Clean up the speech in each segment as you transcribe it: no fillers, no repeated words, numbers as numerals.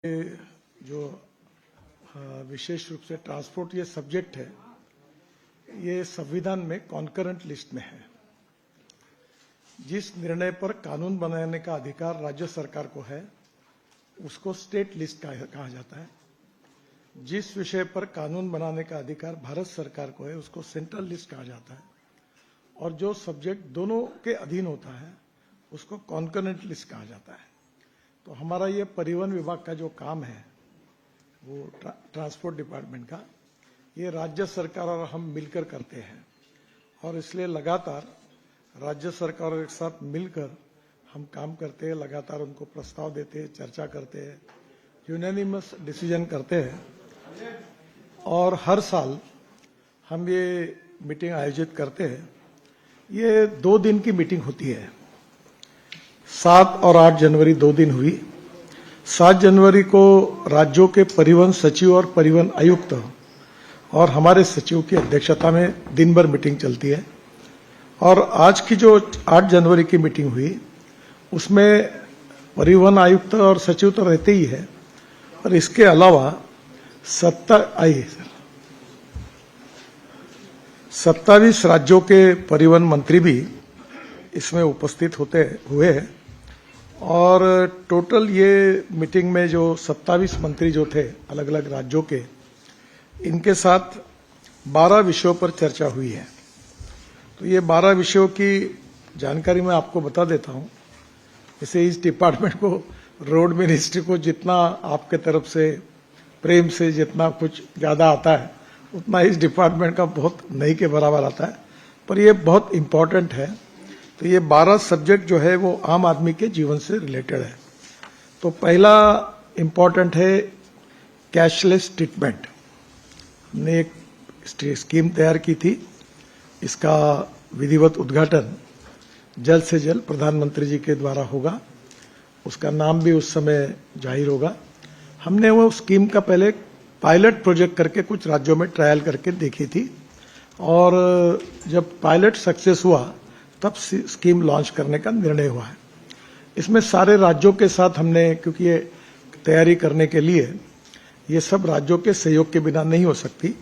जो विशेष रूप से ट्रांसपोर्ट ये सब्जेक्ट है, ये संविधान में कॉन्करेंट लिस्ट में है। जिस निर्णय पर कानून बनाने का अधिकार राज्य सरकार को है, उसको स्टेट लिस्ट कहा जाता है। जिस विषय पर कानून बनाने का अधिकार भारत सरकार को है, उसको सेंट्रल लिस्ट कहा जाता है। और जो सब्जेक्ट दोनों के अधीन होता है, उसको कॉन्करेंट लिस्ट कहा जाता है। तो हमारा ये परिवहन विभाग का जो काम है, वो ट्रांसपोर्ट डिपार्टमेंट का, ये राज्य सरकार और हम मिलकर करते हैं। और इसलिए लगातार राज्य सरकारों के साथ मिलकर हम काम करते हैं, लगातार उनको प्रस्ताव देते हैं, चर्चा करते हैं, यूनानिमस डिसीजन करते हैं। और हर साल हम ये मीटिंग आयोजित करते हैं। ये 2 दिन की मीटिंग होती है, 7 और 8 जनवरी 2 दिन हुई। 7 जनवरी को राज्यों के परिवहन सचिव और परिवहन आयुक्त और हमारे सचिव की अध्यक्षता में दिन भर मीटिंग चलती है। और आज की जो 8 जनवरी की मीटिंग हुई, उसमें परिवहन आयुक्त और सचिव तो रहते ही है, और इसके अलावा 27 राज्यों के परिवहन मंत्री भी इसमें उपस्थित हुए हैं। और टोटल ये मीटिंग में जो 27 मंत्री जो थे अलग अलग राज्यों के, इनके साथ 12 विषयों पर चर्चा हुई है। तो ये 12 विषयों की जानकारी मैं आपको बता देता हूं। जैसे इस डिपार्टमेंट को, रोड मिनिस्ट्री को जितना आपके तरफ से प्रेम से जितना कुछ ज्यादा आता है, उतना इस डिपार्टमेंट का बहुत नहीं के बराबर आता है, पर ये बहुत इंपॉर्टेंट है। तो ये 12 सब्जेक्ट जो है वो आम आदमी के जीवन से रिलेटेड है। तो पहला इंपॉर्टेंट है कैशलेस ट्रीटमेंट। हमने एक स्कीम तैयार की थी, इसका विधिवत उद्घाटन जल्द से जल्द प्रधानमंत्री जी के द्वारा होगा। उसका नाम भी उस समय जाहिर होगा। हमने वो स्कीम का पहले पायलट प्रोजेक्ट करके कुछ राज्यों में ट्रायल करके देखी थी, और जब पायलट सक्सेस हुआ तब स्कीम लॉन्च करने का निर्णय हुआ है। इसमें सारे राज्यों के साथ हमने, क्योंकि ये तैयारी करने के लिए ये सब राज्यों के सहयोग के बिना नहीं हो सकती।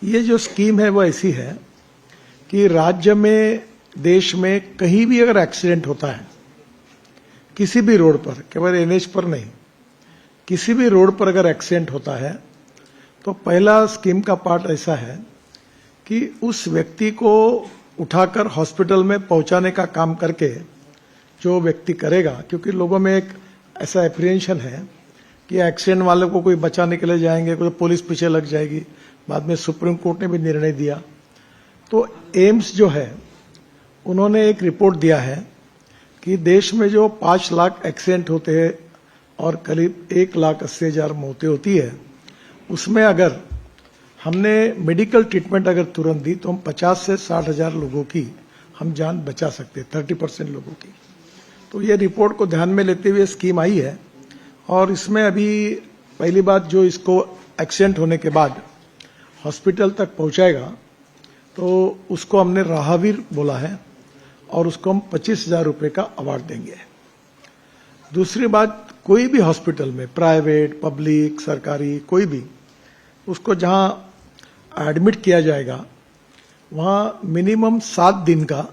ये जो स्कीम है वो ऐसी है कि राज्य में, देश में कहीं भी अगर एक्सीडेंट होता है, किसी भी रोड पर, केवल एनएच पर नहीं, किसी भी रोड पर अगर एक्सीडेंट होता है, तो पहला स्कीम का पार्ट ऐसा है कि उस व्यक्ति को उठाकर हॉस्पिटल में पहुंचाने का काम करके जो व्यक्ति करेगा, क्योंकि लोगों में एक ऐसा एप्रीहेंशन है कि एक्सीडेंट वाले को कोई बचाने के लिए जाएंगे, कोई पुलिस पीछे लग जाएगी। बाद में सुप्रीम कोर्ट ने भी निर्णय दिया। तो एम्स जो है, उन्होंने एक रिपोर्ट दिया है कि देश में जो 5 लाख एक्सीडेंट होते हैं और करीब 1,80,000 मौतें होती है, उसमें अगर हमने मेडिकल ट्रीटमेंट अगर तुरंत दी तो हम 50 से 60,000 लोगों की हम जान बचा सकते हैं, 30% लोगों की। तो ये रिपोर्ट को ध्यान में लेते हुए स्कीम आई है। और इसमें अभी पहली बात, जो इसको एक्सीडेंट होने के बाद हॉस्पिटल तक पहुंचाएगा, तो उसको हमने राहवीर बोला है, और उसको हम 25,000 रुपये का अवार्ड देंगे। दूसरी बात, कोई भी हॉस्पिटल में, प्राइवेट, पब्लिक, सरकारी, कोई भी, उसको जहां एडमिट किया जाएगा, वहां मिनिमम 7 दिन का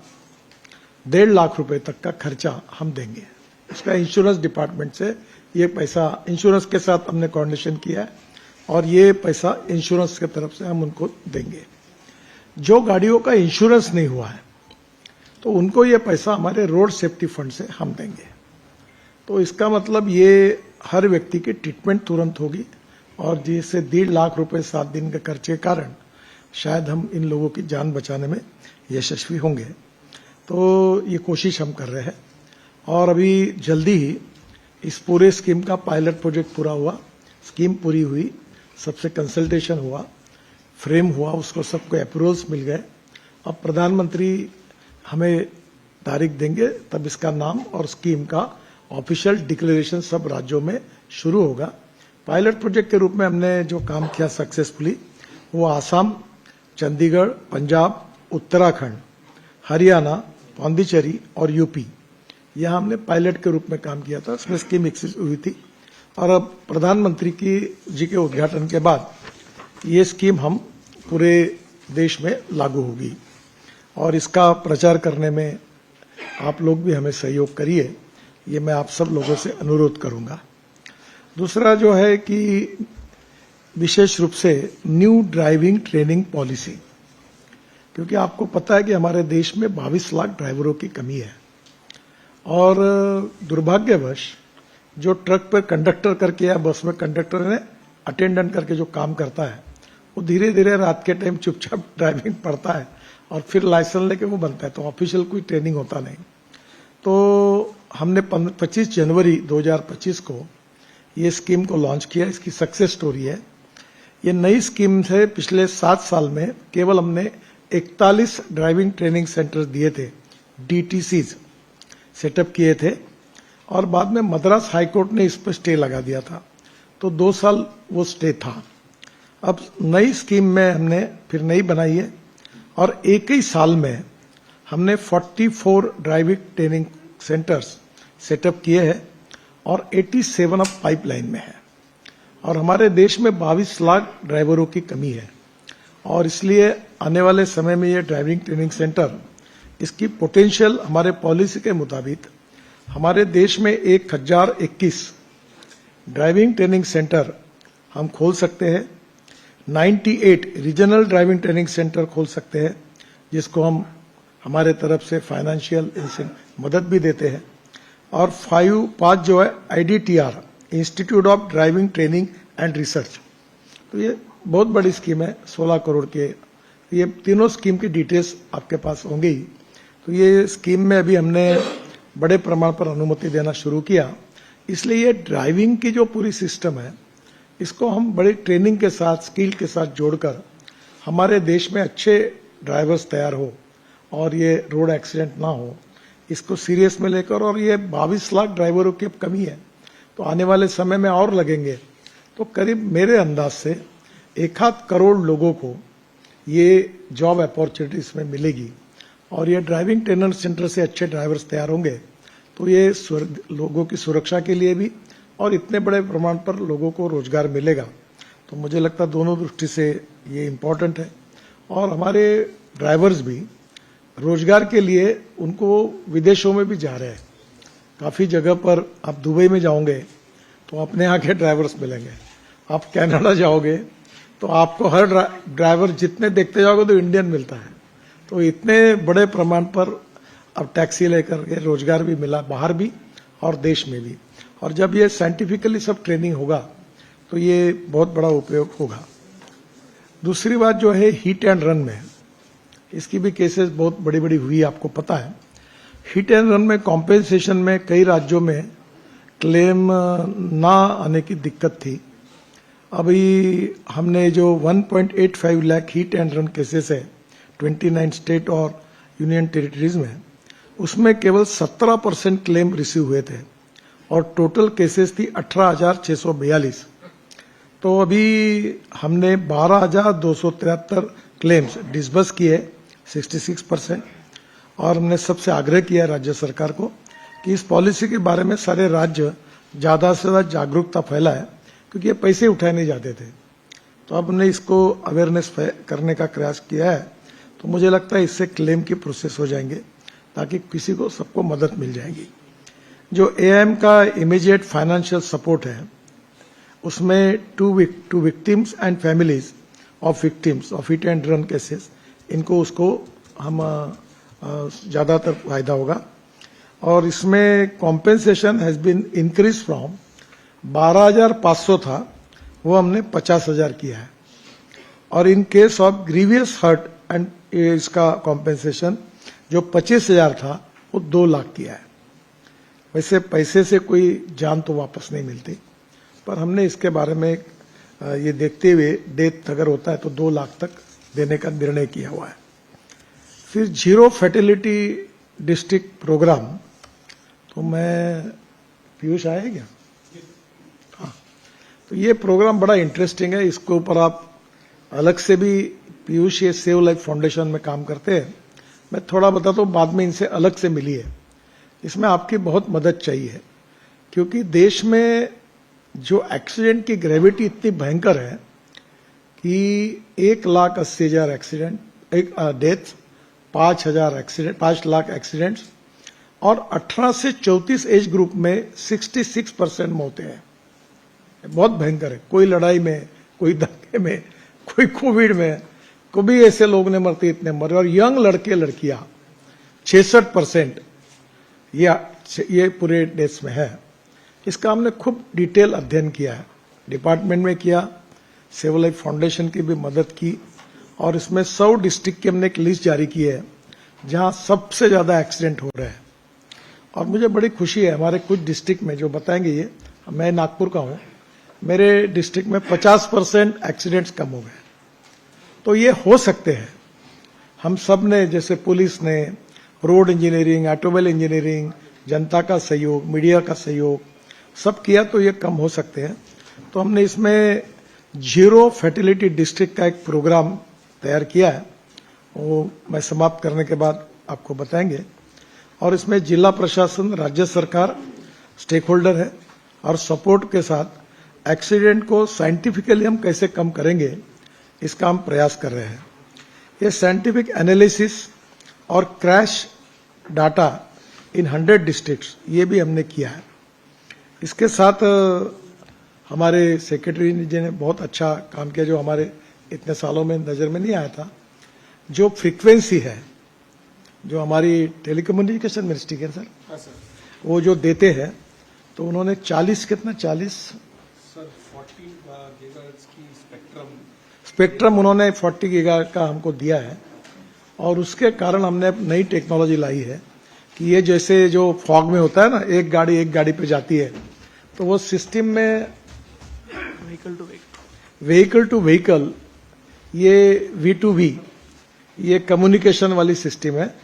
1.5 लाख रुपए तक का खर्चा हम देंगे। उसका इंश्योरेंस डिपार्टमेंट से ये पैसा, इंश्योरेंस के साथ हमने कोऑर्डिनेशन किया है, और ये पैसा इंश्योरेंस की तरफ से हम उनको देंगे। जो गाड़ियों का इंश्योरेंस नहीं हुआ है, तो उनको ये पैसा हमारे रोड सेफ्टी फंड से हम देंगे। तो इसका मतलब ये हर व्यक्ति की ट्रीटमेंट तुरंत होगी, और जिससे 1.5 लाख रुपए 7 दिन के खर्चे के कारण शायद हम इन लोगों की जान बचाने में यशस्वी होंगे। तो ये कोशिश हम कर रहे हैं। और अभी जल्दी ही इस पूरे स्कीम का पायलट प्रोजेक्ट पूरा हुआ, स्कीम पूरी हुई, सबसे कंसल्टेशन हुआ, फ्रेम हुआ, उसको सबको अप्रूवल्स मिल गए। अब प्रधानमंत्री हमें तारीख देंगे, तब इसका नाम और स्कीम का ऑफिशियल डिक्लेरेशन सब राज्यों में शुरू होगा। पायलट प्रोजेक्ट के रूप में हमने जो काम किया सक्सेसफुली, वो आसाम, चंडीगढ़, पंजाब, उत्तराखंड, हरियाणा, पांडिचेरी और यूपी, यहां हमने पायलट के रूप में काम किया था। उसमें स्कीम विकसित हुई थी। और अब प्रधानमंत्री जी के उद्घाटन के बाद ये स्कीम हम पूरे देश में लागू होगी और इसका प्रचार करने में आप लोग भी हमें सहयोग करिए, ये मैं आप सब लोगों से अनुरोध करूंगा। दूसरा जो है कि विशेष रूप से न्यू ड्राइविंग ट्रेनिंग पॉलिसी, क्योंकि आपको पता है कि हमारे देश में 22 लाख ड्राइवरों की कमी है और दुर्भाग्यवश जो ट्रक पर कंडक्टर करके या बस में कंडक्टर ने अटेंडेंट करके जो काम करता है वो धीरे धीरे रात के टाइम चुपचाप ड्राइविंग पढ़ता है और फिर लाइसेंस लेके वो बनता है, तो ऑफिशियल कोई ट्रेनिंग होता नहीं। तो हमने 25 जनवरी 2025 को ये स्कीम को लॉन्च किया। इसकी सक्सेस स्टोरी है। ये नई स्कीम से पिछले 7 साल में केवल हमने 41 ड्राइविंग ट्रेनिंग सेंटर दिए थे, DTCs सेटअप किए थे और बाद में मद्रास हाईकोर्ट ने इस पर स्टे लगा दिया था, तो 2 साल वो स्टे था। अब नई स्कीम में हमने फिर नई बनाई है और एक ही साल में हमने 44 ड्राइविंग ट्रेनिंग सेंटर्स सेटअप किए हैं और 87 अब पाइपलाइन में है और हमारे देश में 22 लाख ड्राइवरों की कमी है और इसलिए आने वाले समय में ये ड्राइविंग ट्रेनिंग सेंटर, इसकी पोटेंशियल हमारे पॉलिसी के मुताबिक हमारे देश में 1021 ड्राइविंग ट्रेनिंग सेंटर हम खोल सकते हैं, 98 रीजनल ड्राइविंग ट्रेनिंग सेंटर खोल सकते हैं जिसको हम हमारे तरफ से फाइनेंशियल मदद भी देते हैं और 5 जो है IDTR, institute of driving training and research. तो ये बहुत बड़ी स्कीम है, 16 करोड़ के। ये तीनों स्कीम की डिटेल्स आपके पास होंगी। तो ये स्कीम में अभी हमने बड़े प्रमाण पर अनुमति देना शुरू किया, इसलिए ये ड्राइविंग की जो पूरी सिस्टम है इसको हम बड़ी ट्रेनिंग के साथ, स्किल के साथ जोड़कर हमारे देश में अच्छे ड्राइवर्स तैयार हो और ये रोड एक्सीडेंट ना हो, इसको सीरियस में लेकर, और ये 22 लाख ड्राइवरों की कमी है तो आने वाले समय में और लगेंगे, तो करीब मेरे अंदाज से 1 करोड़ लोगों को ये जॉब अपॉर्चुनिटीज में मिलेगी और ये ड्राइविंग ट्रेनर सेंटर से अच्छे ड्राइवर्स तैयार होंगे तो ये लोगों की सुरक्षा के लिए भी और इतने बड़े प्रमाण पर लोगों को रोजगार मिलेगा। तो मुझे लगता है दोनों दृष्टि से ये इम्पोर्टेंट है और हमारे ड्राइवर्स भी रोजगार के लिए उनको विदेशों में भी जा रहे हैं। काफी जगह पर आप दुबई में जाओगे तो अपने यहाँ के ड्राइवर्स मिलेंगे, आप कनाडा जाओगे तो आपको हर ड्राइवर जितने देखते जाओगे तो इंडियन मिलता है। तो इतने बड़े प्रमाण पर अब टैक्सी लेकर के रोजगार भी मिला बाहर भी और देश में भी, और जब ये साइंटिफिकली सब ट्रेनिंग होगा तो ये बहुत बड़ा उपयोग होगा। दूसरी बात जो है हिट एंड रन में, इसकी भी केसेस बहुत बड़ी बड़ी हुई, आपको पता है। हिट एंड रन में कॉम्पेंसेशन में कई राज्यों में क्लेम ना आने की दिक्कत थी। अभी हमने जो 1.85 lakh hit and run cases है 29 स्टेट और यूनियन टेरिटरीज में, उसमें केवल 17% क्लेम रिसीव हुए थे और टोटल केसेस थी 18,642। तो अभी हमने 12,273 क्लेम्स डिसबर्स किए, 66%, और हमने सबसे आग्रह किया राज्य सरकार को कि इस पॉलिसी के बारे में सारे राज्य ज्यादा से ज्यादा जागरूकता फैलाए, क्योंकि ये पैसे उठाए नहीं जाते थे। तो अब हमने इसको अवेयरनेस करने का प्रयास किया है, तो मुझे लगता है इससे क्लेम की प्रोसेस हो जाएंगे ताकि किसी को सबको मदद मिल जाएगी। जो AIM का इमीडिएट फाइनेंशियल सपोर्ट है उसमें to victims and families of victims of hit and run cases, इनको उसको हम ज्यादातर फायदा होगा और इसमें compensation has been increase from 12,500 था वो हमने 50,000 किया है और in case of grievous hurt and इसका कॉम्पेंसेशन जो 25,000 था वो 2 लाख किया है। वैसे पैसे से कोई जान तो वापस नहीं मिलती, पर हमने इसके बारे में ये देखते हुए डेथ अगर होता है तो 2 लाख तक देने का निर्णय किया हुआ है। फिर जीरो फर्टिलिटी डिस्ट्रिक्ट प्रोग्राम, तो मैं पीयूष आए क्या? हाँ, तो ये प्रोग्राम बड़ा इंटरेस्टिंग है। इसके ऊपर आप अलग से भी, पीयूष ये सेव लाइफ फाउंडेशन में काम करते हैं, मैं थोड़ा बताता हूँ, बाद में इनसे अलग से मिली है। इसमें आपकी बहुत मदद चाहिए क्योंकि देश में जो एक्सीडेंट की ग्रेविटी इतनी भयंकर है कि 1,80,000 एक्सीडेंट, एक डेथ, 5 लाख एक्सीडेंट्स और 18 से 34 एज ग्रुप में 66% मौतें हैं। बहुत भयंकर है। कोई लड़ाई में, कोई दंगे में, कोई कोविड में, कभी ऐसे लोग ने मरते इतने मरे। और यंग लड़के लड़कियां 66% ये पूरे देश में है। इसका हमने खूब डिटेल अध्ययन किया है, डिपार्टमेंट में किया, सिविल लाइफ फाउंडेशन की भी मदद की और इसमें 100 डिस्ट्रिक्ट की हमने एक लिस्ट जारी की है जहां सबसे ज्यादा एक्सीडेंट हो रहे हैं। और मुझे बड़ी खुशी है, हमारे कुछ डिस्ट्रिक्ट में जो बताएंगे ये, मैं नागपुर का हूं, मेरे डिस्ट्रिक्ट में 50% एक्सीडेंट्स कम हो गए। तो ये हो सकते हैं। हम सब ने, जैसे पुलिस ने, रोड इंजीनियरिंग, ऑटोमोबाइल इंजीनियरिंग, जनता का सहयोग, मीडिया का सहयोग सब किया तो ये कम हो सकते हैं। तो हमने इसमें जीरो फर्टिलिटी डिस्ट्रिक्ट का एक प्रोग्राम तैयार किया है, वो मैं समाप्त करने के बाद आपको बताएंगे। और इसमें जिला प्रशासन, राज्य सरकार स्टेक होल्डर है और सपोर्ट के साथ एक्सीडेंट को साइंटिफिकली हम कैसे कम करेंगे इसका हम प्रयास कर रहे हैं। ये साइंटिफिक एनालिसिस और क्रैश डाटा इन 100 डिस्ट्रिक्ट्स ये भी हमने किया है। इसके साथ हमारे सेक्रेटरी जी ने बहुत अच्छा काम किया, जो हमारे इतने सालों में नजर में नहीं आया था। जो फ्रीक्वेंसी है, जो हमारी टेलीकम्युनिकेशन मिनिस्ट्री है सर, वो जो देते हैं, तो उन्होंने 40 सर 40 गीगाहर्ट्ज की स्पेक्ट्रम उन्होंने 40 गीगाहर्ट्ज का हमको दिया है। और उसके कारण हमने नई टेक्नोलॉजी लाई है कि ये जैसे जो फॉग में होता है ना, एक गाड़ी पे जाती है, तो वो सिस्टम में व्हीकल टू व्हीकल ये V2V ये कम्युनिकेशन वाली सिस्टम है,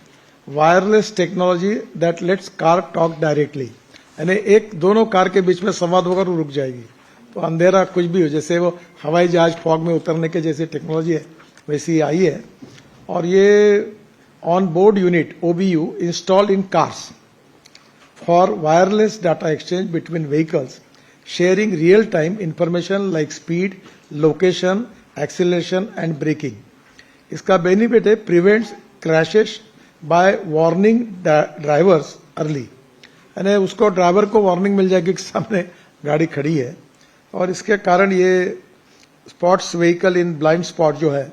wireless technology that let's car talk directly, यानी एक दोनों कार के बीच में संवाद होकर रुक जाएगी। तो अंधेरा कुछ भी हो, जैसे वो हवाई जहाज फॉग में उतरने के जैसी टेक्नोलॉजी है वैसी आई है। और ये on board unit OBU installed in cars for wireless data exchange between vehicles, sharing real time information like speed, location, acceleration and braking. इसका बेनिफिट है prevents crashes by warning drivers early, यानी उसको driver को warning मिल जाएगी कि सामने गाड़ी खड़ी है। और इसके कारण ये spots vehicle in blind spot जो है,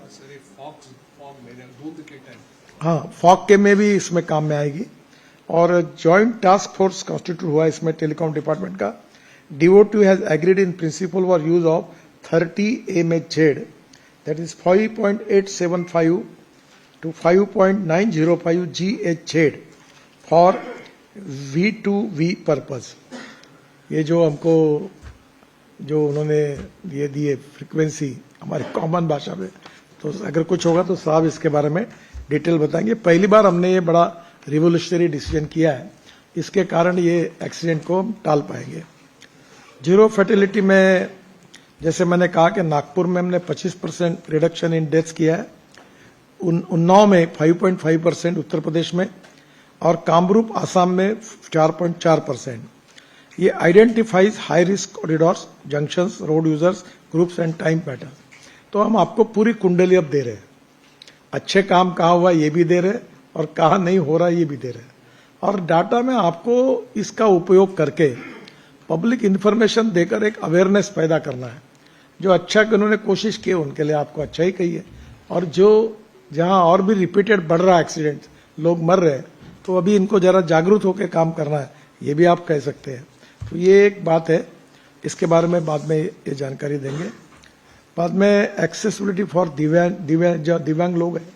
हाँ फॉग के में भी इसमें काम में आएगी। और जॉइंट टास्क फोर्स कॉन्स्टिट्यूट हुआ इसमें टेलीकॉम डिपार्टमेंट का। DOT has agreed in principle for use of 30 AMHZ, that is 5.875 to 5.905 GHz for V2V purpose. ये जो हमको जो उन्होंने ये दिए फ्रीक्वेंसी हमारी कॉमन भाषा में, तो अगर कुछ होगा तो साहब इसके बारे में डिटेल बताएंगे। पहली बार हमने ये बड़ा रिवोल्यूशनरी डिसीजन किया है, इसके कारण ये एक्सीडेंट को टाल पाएंगे। जीरो फर्टिलिटी में जैसे मैंने कहा कि नागपुर में हमने 25% रिडक्शन इन डेथ्स किया है, उन्नाव में 5.5%, उत्तर प्रदेश में, और कामरूप आसाम में 4.4%। ये identifies high risk corridors, junctions, road users, groups and time pattern. तो हम आपको पूरी कुंडली अब दे रहे हैं, अच्छे काम कहाँ हुआ ये भी दे रहे हैं और कहाँ नहीं हो रहा ये भी दे रहे हैं। और डाटा में आपको इसका उपयोग करके पब्लिक इंफॉर्मेशन देकर एक अवेयरनेस पैदा करना है। जो अच्छा कि उन्होंने कोशिश की उनके लिए आपको अच्छा ही कही है, और जो जहां और भी रिपीटेड बढ़ रहा है एक्सीडेंट, लोग मर रहे हैं, तो अभी इनको जरा जागरूक होकर काम करना है, ये भी आप कह सकते हैं। तो ये एक बात है, इसके बारे में बाद में ये जानकारी देंगे। बाद में एक्सेसिबिलिटी फॉर दिव्यांग लोग हैं,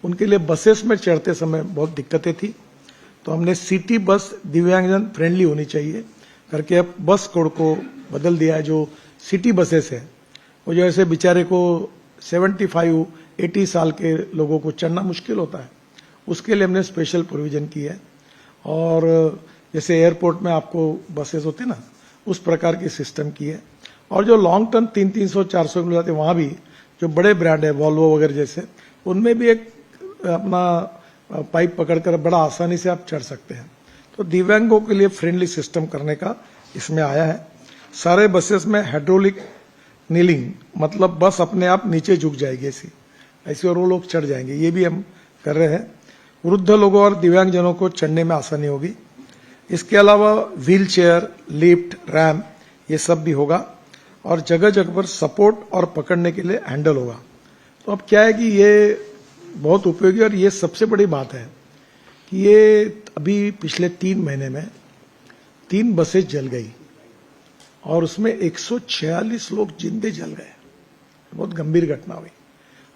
उनके लिए बसेस में चढ़ते समय बहुत दिक्कतें थी, तो हमने सिटी बस दिव्यांगजन फ्रेंडली होनी चाहिए करके अब बस कोड को बदल दिया है। जो सिटी बसेस है वो जो ऐसे बेचारे को 75-80 साल के लोगों को चढ़ना मुश्किल होता है, उसके लिए हमने स्पेशल प्रोविजन की है। और जैसे एयरपोर्ट में आपको बसेस होती है ना, उस प्रकार की सिस्टम की है। और जो लॉन्ग टर्म 300-400 किलोमीटर जाते हैं, वहां भी जो बड़े ब्रांड है वॉल्वो वगैरह जैसे, उनमें भी एक अपना पाइप पकड़कर बड़ा आसानी से आप चढ़ सकते हैं। तो दिव्यांगों के लिए फ्रेंडली सिस्टम करने का इसमें आया है। सारे बसेस में हाइड्रोलिक नीलिंग, मतलब बस अपने आप नीचे झुक जाएगी ऐसी और वो लोग चढ़ जाएंगे, ये भी हम कर रहे हैं। वृद्ध लोगों और दिव्यांगजनों को चढ़ने में आसानी होगी। इसके अलावा व्हील चेयर, लिफ्ट, रैम्प ये सब भी होगा और जगह जगह पर सपोर्ट और पकड़ने के लिए हैंडल होगा। तो अब क्या है कि ये बहुत उपयोगी, और ये सबसे बड़ी बात है कि ये अभी पिछले 3 महीने में 3 बसें जल गई और उसमें 146 लोग जिंदे जल गए। बहुत गंभीर घटना हुई।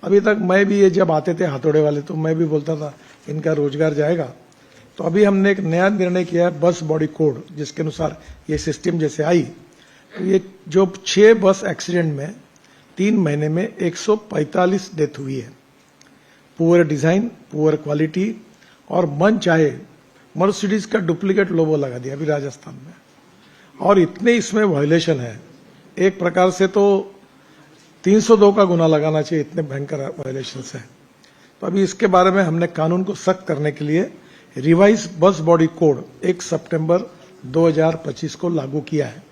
अभी तक मैं भी, ये जब आते थे हथौड़े वाले, तो मैं भी बोलता था इनका रोजगार जाएगा। तो अभी हमने एक नया निर्णय किया है, बस बॉडी कोड, जिसके अनुसार ये सिस्टम जैसे आई, तो ये जो 6 बस एक्सीडेंट में 3 महीने में 145 डेथ हुई है। पुअर डिजाइन, पुअर क्वालिटी और मन चाहे मर्सिडीज का डुप्लीकेट लोगो लगा दिया अभी राजस्थान में, और इतने इसमें वायलेशन है। एक प्रकार से तो 302 का गुना लगाना चाहिए, इतने भयंकर वायलेशन है। तो अभी इसके बारे में हमने कानून को सख्त करने के लिए रिवाइज बस बॉडी कोड 1 सितंबर 2025 को लागू किया है।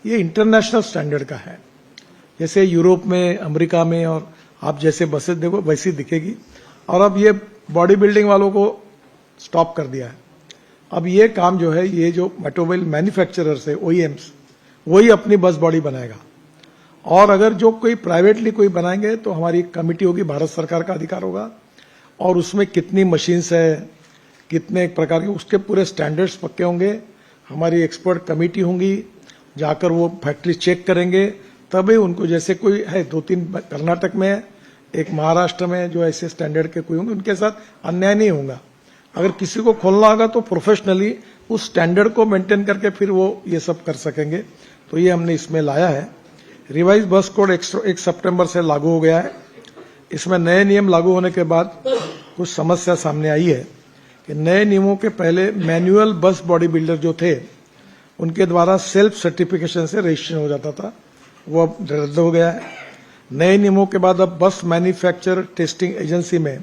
ये इंटरनेशनल स्टैंडर्ड का है, जैसे यूरोप में, अमेरिका में, और आप जैसे बसेस देखो वैसी दिखेगी। और अब ये बॉडी बिल्डिंग वालों को स्टॉप कर दिया है। अब ये काम जो है, ये जो ऑटोमोबाइल मैन्युफैक्चरर्स है, OEMs, वही अपनी बस बॉडी बनाएगा। और अगर जो कोई प्राइवेटली कोई बनाएंगे तो हमारी कमिटी होगी, भारत सरकार का अधिकार होगा, और उसमें कितनी मशीन्स है, कितने प्रकार के, उसके पूरे स्टैंडर्ड्स पक्के होंगे। हमारी एक्सपर्ट कमेटी होंगी, जाकर वो फैक्ट्री चेक करेंगे, तभी उनको, जैसे कोई है 2-3 कर्नाटक में है, एक महाराष्ट्र में, जो ऐसे स्टैंडर्ड के कोई होंगे, उनके साथ अन्याय नहीं होगा। अगर किसी को खोलना होगा तो प्रोफेशनली उस स्टैंडर्ड को मेंटेन करके फिर वो ये सब कर सकेंगे। तो ये हमने इसमें लाया है। रिवाइज बस कोड 1 सितंबर से लागू हो गया है। इसमें नए नियम लागू होने के बाद कुछ समस्या सामने आई है कि नए नियमों के पहले मैनुअल बस बॉडी बिल्डर जो थे, उनके द्वारा सेल्फ सर्टिफिकेशन से रजिस्ट्रेशन हो जाता था, वो अब रद्द हो गया है। नए नियमों के बाद अब बस मैन्युफैक्चर टेस्टिंग एजेंसी में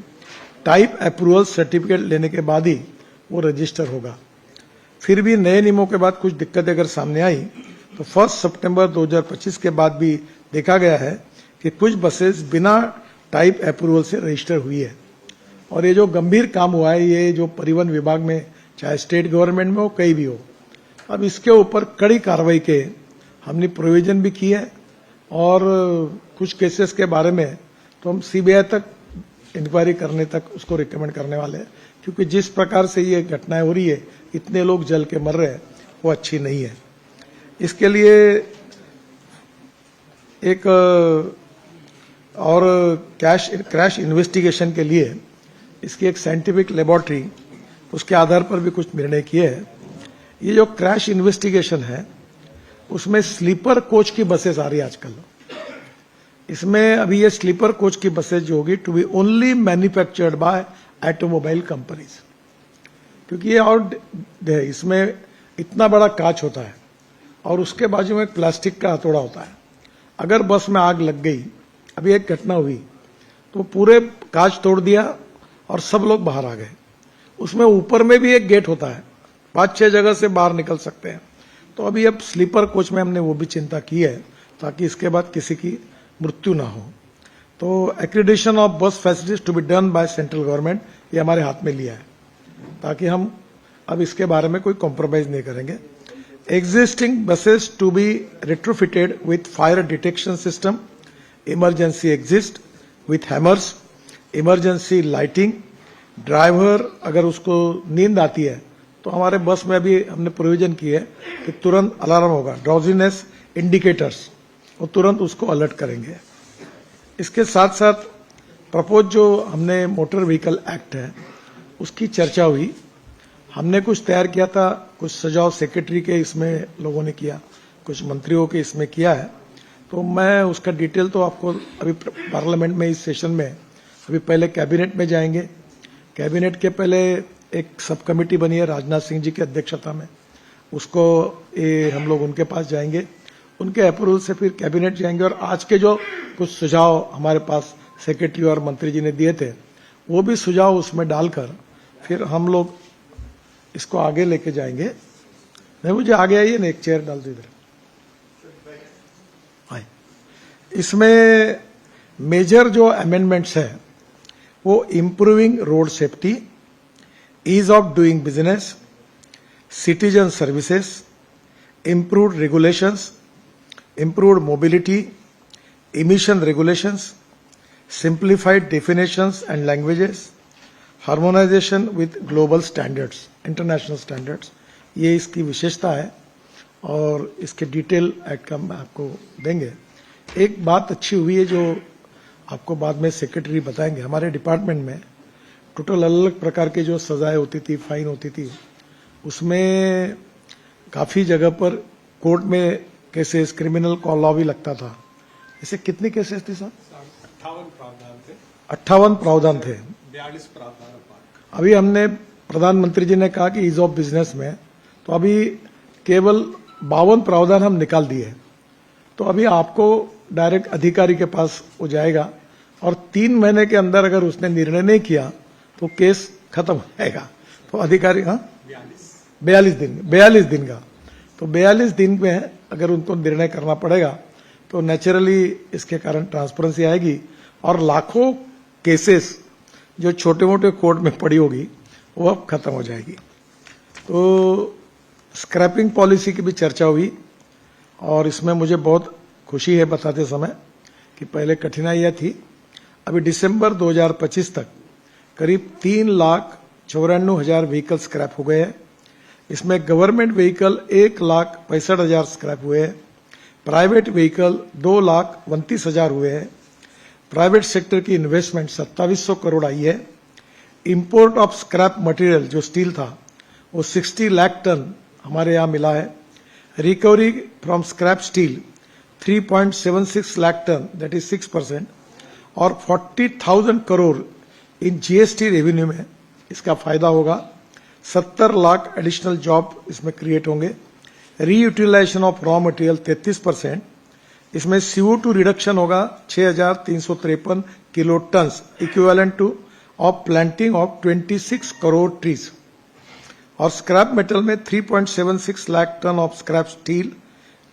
टाइप अप्रूवल सर्टिफिकेट लेने के बाद ही वो रजिस्टर होगा। फिर भी नए नियमों के बाद कुछ दिक्कतें अगर सामने आई तो 1 सितंबर 2025 के बाद भी देखा गया है कि कुछ बसेस बिना टाइप अप्रूवल से रजिस्टर हुई है। और ये जो गंभीर काम हुआ है, ये जो परिवहन विभाग में, चाहे स्टेट गवर्नमेंट में हो, कहीं भी हो, अब इसके ऊपर कड़ी कार्रवाई के हमने प्रोविजन भी की है। और कुछ केसेस के बारे में तो हम CBI तक इंक्वायरी करने तक उसको रिकमेंड करने वाले हैं, क्योंकि जिस प्रकार से ये घटनाएं हो रही है, इतने लोग जल के मर रहे हैं, वो अच्छी नहीं है। इसके लिए एक और क्रैश इन्वेस्टिगेशन के लिए इसकी एक साइंटिफिक लेबोरेटरी, उसके आधार पर भी कुछ निर्णय किए हैं। ये जो क्रैश इन्वेस्टिगेशन है, उसमें स्लीपर कोच की बसेस आ रही है आजकल। इसमें अभी ये स्लीपर कोच की बसेज जो होगी, to be only manufactured by automobile companies, क्योंकि ये और इसमें इतना बड़ा कांच होता है और उसके बाजू में प्लास्टिक का हथौड़ा होता है। अगर बस में आग लग गई, अभी एक घटना हुई तो पूरे कांच तोड़ दिया और सब लोग बाहर आ गए। उसमें ऊपर में भी एक गेट होता है, 5-6 जगह से बाहर निकल सकते हैं। तो अभी अब स्लीपर कोच में हमने वो भी चिंता की है, ताकि इसके बाद किसी की मृत्यु ना हो। तो accreditation of bus facilities to be done by central government, ये हमारे हाथ में लिया है, ताकि हम अब इसके बारे में कोई कॉम्प्रोमाइज नहीं करेंगे। Existing buses to be retrofitted with fire detection system, emergency exit with hammers, emergency lighting, driver अगर उसको नींद आती है तो हमारे बस में भी हमने प्रोविजन की है कि तुरंत अलार्म होगा, ड्राउजीनेस इंडिकेटर्स, वो तुरंत उसको अलर्ट करेंगे। इसके साथ साथ प्रपोज जो हमने मोटर व्हीकल एक्ट है, उसकी चर्चा हुई। हमने कुछ तैयार किया था, कुछ सुझाव सेक्रेटरी के इसमें लोगों ने किया, कुछ मंत्रियों के इसमें किया है। तो मैं उसका डिटेल तो आपको अभी पार्लियामेंट में, इस सेशन में, अभी पहले कैबिनेट में जाएंगे। कैबिनेट के पहले एक सब कमेटी बनी है राजनाथ सिंह जी की अध्यक्षता में, उसको हम लोग उनके पास जाएंगे, उनके अप्रूवल से फिर कैबिनेट जाएंगे। और आज के जो कुछ सुझाव हमारे पास सेक्रेटरी और मंत्री जी ने दिए थे, वो भी सुझाव उसमें डालकर फिर हम लोग इसको आगे लेके जाएंगे। नहीं, मुझे आगे आइए ना, एक चेयर डाल दो इधर। इसमें मेजर जो अमेंडमेंट्स है वो improving road safety, ease of doing business, citizen services, improved regulations, improved mobility, emission regulations, simplified definitions and languages, harmonization with global standards, international standards, ये इसकी विशेषता है और इसके डिटेल आउटकम आपको देंगे। एक बात अच्छी हुई है जो आपको बाद में सेक्रेटरी बताएंगे, हमारे डिपार्टमेंट में टोटल अलग अलग प्रकार के जो सजाएं होती थी, फाइन होती थी, उसमें काफी जगह पर कोर्ट में केसेस, क्रिमिनल लॉ भी लगता था। ऐसे कितने केसेस थे सर? 58 प्रावधान थे। 58 प्रावधान थे। 42 प्रावधान। अभी हमने प्रधानमंत्री जी ने कहा कि ईज ऑफ बिजनेस में तो अभी केवल 52 प्रावधान हम निकाल दिए। तो अभी आपको डायरेक्ट अधिकारी के पास हो जाएगा और 3 महीने के अंदर अगर उसने निर्णय नहीं किया तो केस खत्म हो जाएगा। तो अधिकारी 42 दिन का, तो 42 दिन में अगर उनको निर्णय करना पड़ेगा तो नेचुरली इसके कारण ट्रांसपेरेंसी आएगी और लाखों केसेस जो छोटे मोटे कोर्ट में पड़ी होगी वो अब खत्म हो जाएगी। तो स्क्रैपिंग पॉलिसी की भी चर्चा हुई और इसमें मुझे बहुत खुशी है बताते समय कि पहले कठिनाइयां थी। अभी दिसंबर 2025 तक करीब 3,94,000 व्हीकल स्क्रैप हो गए हैं। इसमें गवर्नमेंट व्हीकल 1,65,000 स्क्रैप हुए हैं, प्राइवेट व्हीकल 2,29,000 हुए हैं, प्राइवेट सेक्टर की इन्वेस्टमेंट 2700 करोड़ आई है। इंपोर्ट ऑफ स्क्रैप मटेरियल जो स्टील था वो 60 लाख टन हमारे यहाँ मिला है। Recovery from scrap steel 3.76 lakh ton, that is 6%, और 40,000 करोड़ इन जीएसटी रेवेन्यू में इसका फायदा होगा। 70 लाख एडिशनल जॉब इसमें क्रिएट होंगे। रीयूटिलाइजेशन ऑफ रॉ मटेरियल 33%, इसमें CO2 रिडक्शन होगा 6,353 kilo ton, equivalent to of planting of 26 crore trees. और स्क्रैप मेटल में 3.76 lakh ton of scrap steel,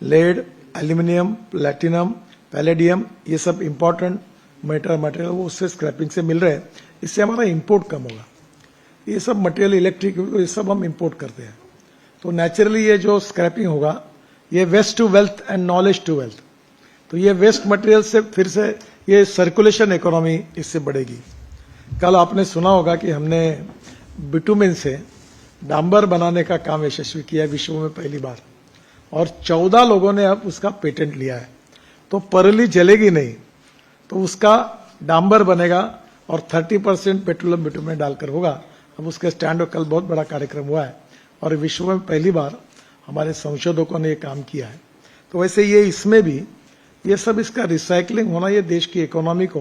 lead, aluminium, platinum, palladium, ये सब इंपॉर्टेंट मटेरियल वो उससे स्क्रैपिंग से मिल रहे हैं। इससे हमारा इंपोर्ट कम होगा। ये सब मटेरियल, इलेक्ट्रिक, ये सब हम इंपोर्ट करते हैं। तो नेचुरली ये जो स्क्रैपिंग होगा ये waste to wealth and knowledge to wealth, तो ये वेस्ट मटेरियल से फिर से ये सर्कुलेशन इकोनॉमी इससे बढ़ेगी। कल आपने सुना होगा कि हमने बिटुमिन से डांबर बनाने का काम यशस्वी किया है विश्व में पहली बार, और 14 लोगों ने अब उसका पेटेंट लिया है। तो परली जलेगी नहीं, तो उसका डांबर बनेगा और 30% पेट्रोलियम बिटुमिन डालकर होगा। अब उसके स्टैंड कल बहुत बड़ा कार्यक्रम हुआ है और विश्व में पहली बार हमारे संशोधकों ने ये काम किया है। तो वैसे ये इसमें भी ये सब इसका रिसाइकलिंग होना, ये देश की इकोनॉमी को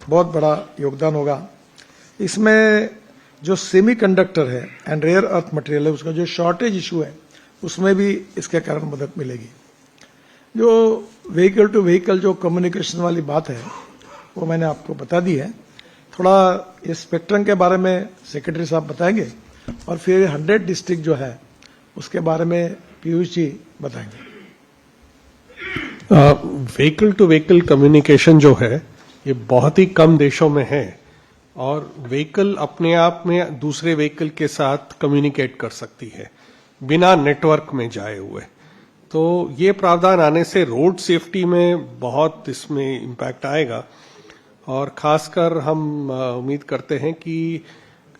बहुत बड़ा योगदान होगा। इसमें जो सेमीकंडक्टर है एंड रेयर अर्थ मटेरियल है, उसका जो शॉर्टेज इशू है उसमें भी इसके कारण मदद मिलेगी। जो व्हीकल टू व्हीकल जो कम्युनिकेशन वाली बात है वो मैंने आपको बता दी है। थोड़ा ये स्पेक्ट्रम के बारे में सेक्रेटरी साहब बताएंगे और फिर 100 डिस्ट्रिक्ट जो है उसके बारे में पीयूष जी बताएंगे। व्हीकल टू व्हीकल कम्युनिकेशन जो है ये बहुत ही कम देशों में है और व्हीकल अपने आप में दूसरे व्हीकल के साथ कम्युनिकेट कर सकती है बिना नेटवर्क में जाए हुए। तो ये प्रावधान आने से रोड सेफ्टी में बहुत इसमें इम्पैक्ट आएगा और खासकर हम उम्मीद करते हैं कि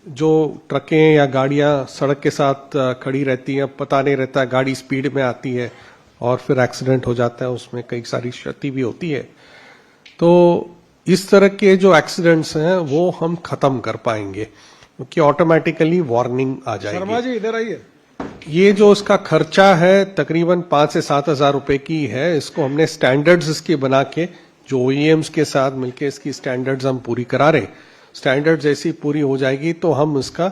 जो ट्रकें या गाड़ियां सड़क के साथ खड़ी रहती हैं, पता नहीं रहता, गाड़ी स्पीड में आती है और फिर एक्सीडेंट हो जाता है, उसमें कई सारी क्षति भी होती है। तो इस तरह के जो एक्सीडेंट्स हैं वो हम खत्म कर पाएंगे क्योंकि ऑटोमेटिकली वार्निंग आ जाएगी। शर्मा जी इधर आइए। ये जो इसका खर्चा है तकरीबन 5 से 7 हजार रुपए की है। इसको हमने स्टैंडर्ड्स इसके बना के जो OEMs के साथ मिलके इसकी स्टैंडर्ड्स हम पूरी करा रहे। स्टैंडर्ड जैसी पूरी हो जाएगी तो हम इसका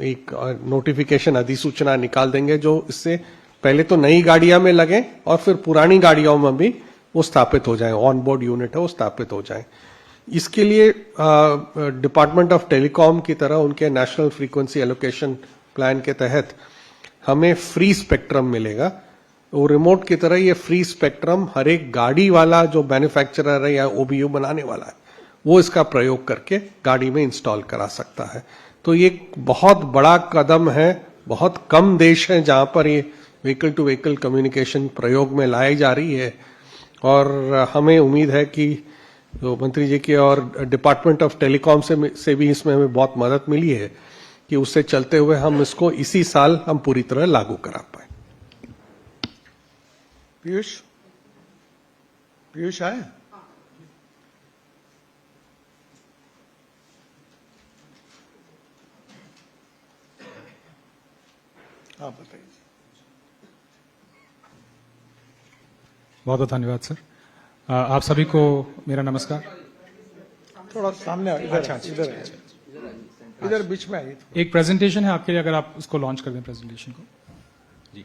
एक नोटिफिकेशन अधिसूचना निकाल देंगे जो इससे पहले तो नई गाड़ियां में लगे और फिर पुरानी गाड़ियों में भी वो स्थापित हो जाए, ऑन बोर्ड यूनिट है वो स्थापित हो जाए। इसके लिए डिपार्टमेंट ऑफ टेलीकॉम की तरह उनके नेशनल फ्रीक्वेंसी एलोकेशन प्लान के तहत हमें फ्री स्पेक्ट्रम मिलेगा वो रिमोट की तरह ये फ्री स्पेक्ट्रम हर एक गाड़ी वाला जो मैन्युफैक्चरर है या ओबीयू बनाने वाला है वो इसका प्रयोग करके गाड़ी में इंस्टॉल करा सकता है। तो ये एक बहुत बड़ा कदम है। बहुत कम देश हैं जहां पर ये व्हीकल टू व्हीकल कम्युनिकेशन प्रयोग में लाई जा रही है, और हमें उम्मीद है कि जो मंत्री जी के और डिपार्टमेंट ऑफ टेलीकॉम से भी इसमें हमें बहुत मदद मिली है कि उससे चलते हुए हम इसको इसी साल हम पूरी तरह लागू करा पाए। पीयूष आए? हाँ, बताइए। बहुत बहुत धन्यवाद सर। आप सभी को मेरा नमस्कार। थोड़ा सामने इधर, अच्छा, इधर बीच में आइए। एक प्रेजेंटेशन है आपके लिए, अगर आप उसको लॉन्च कर दें प्रेजेंटेशन को। जी,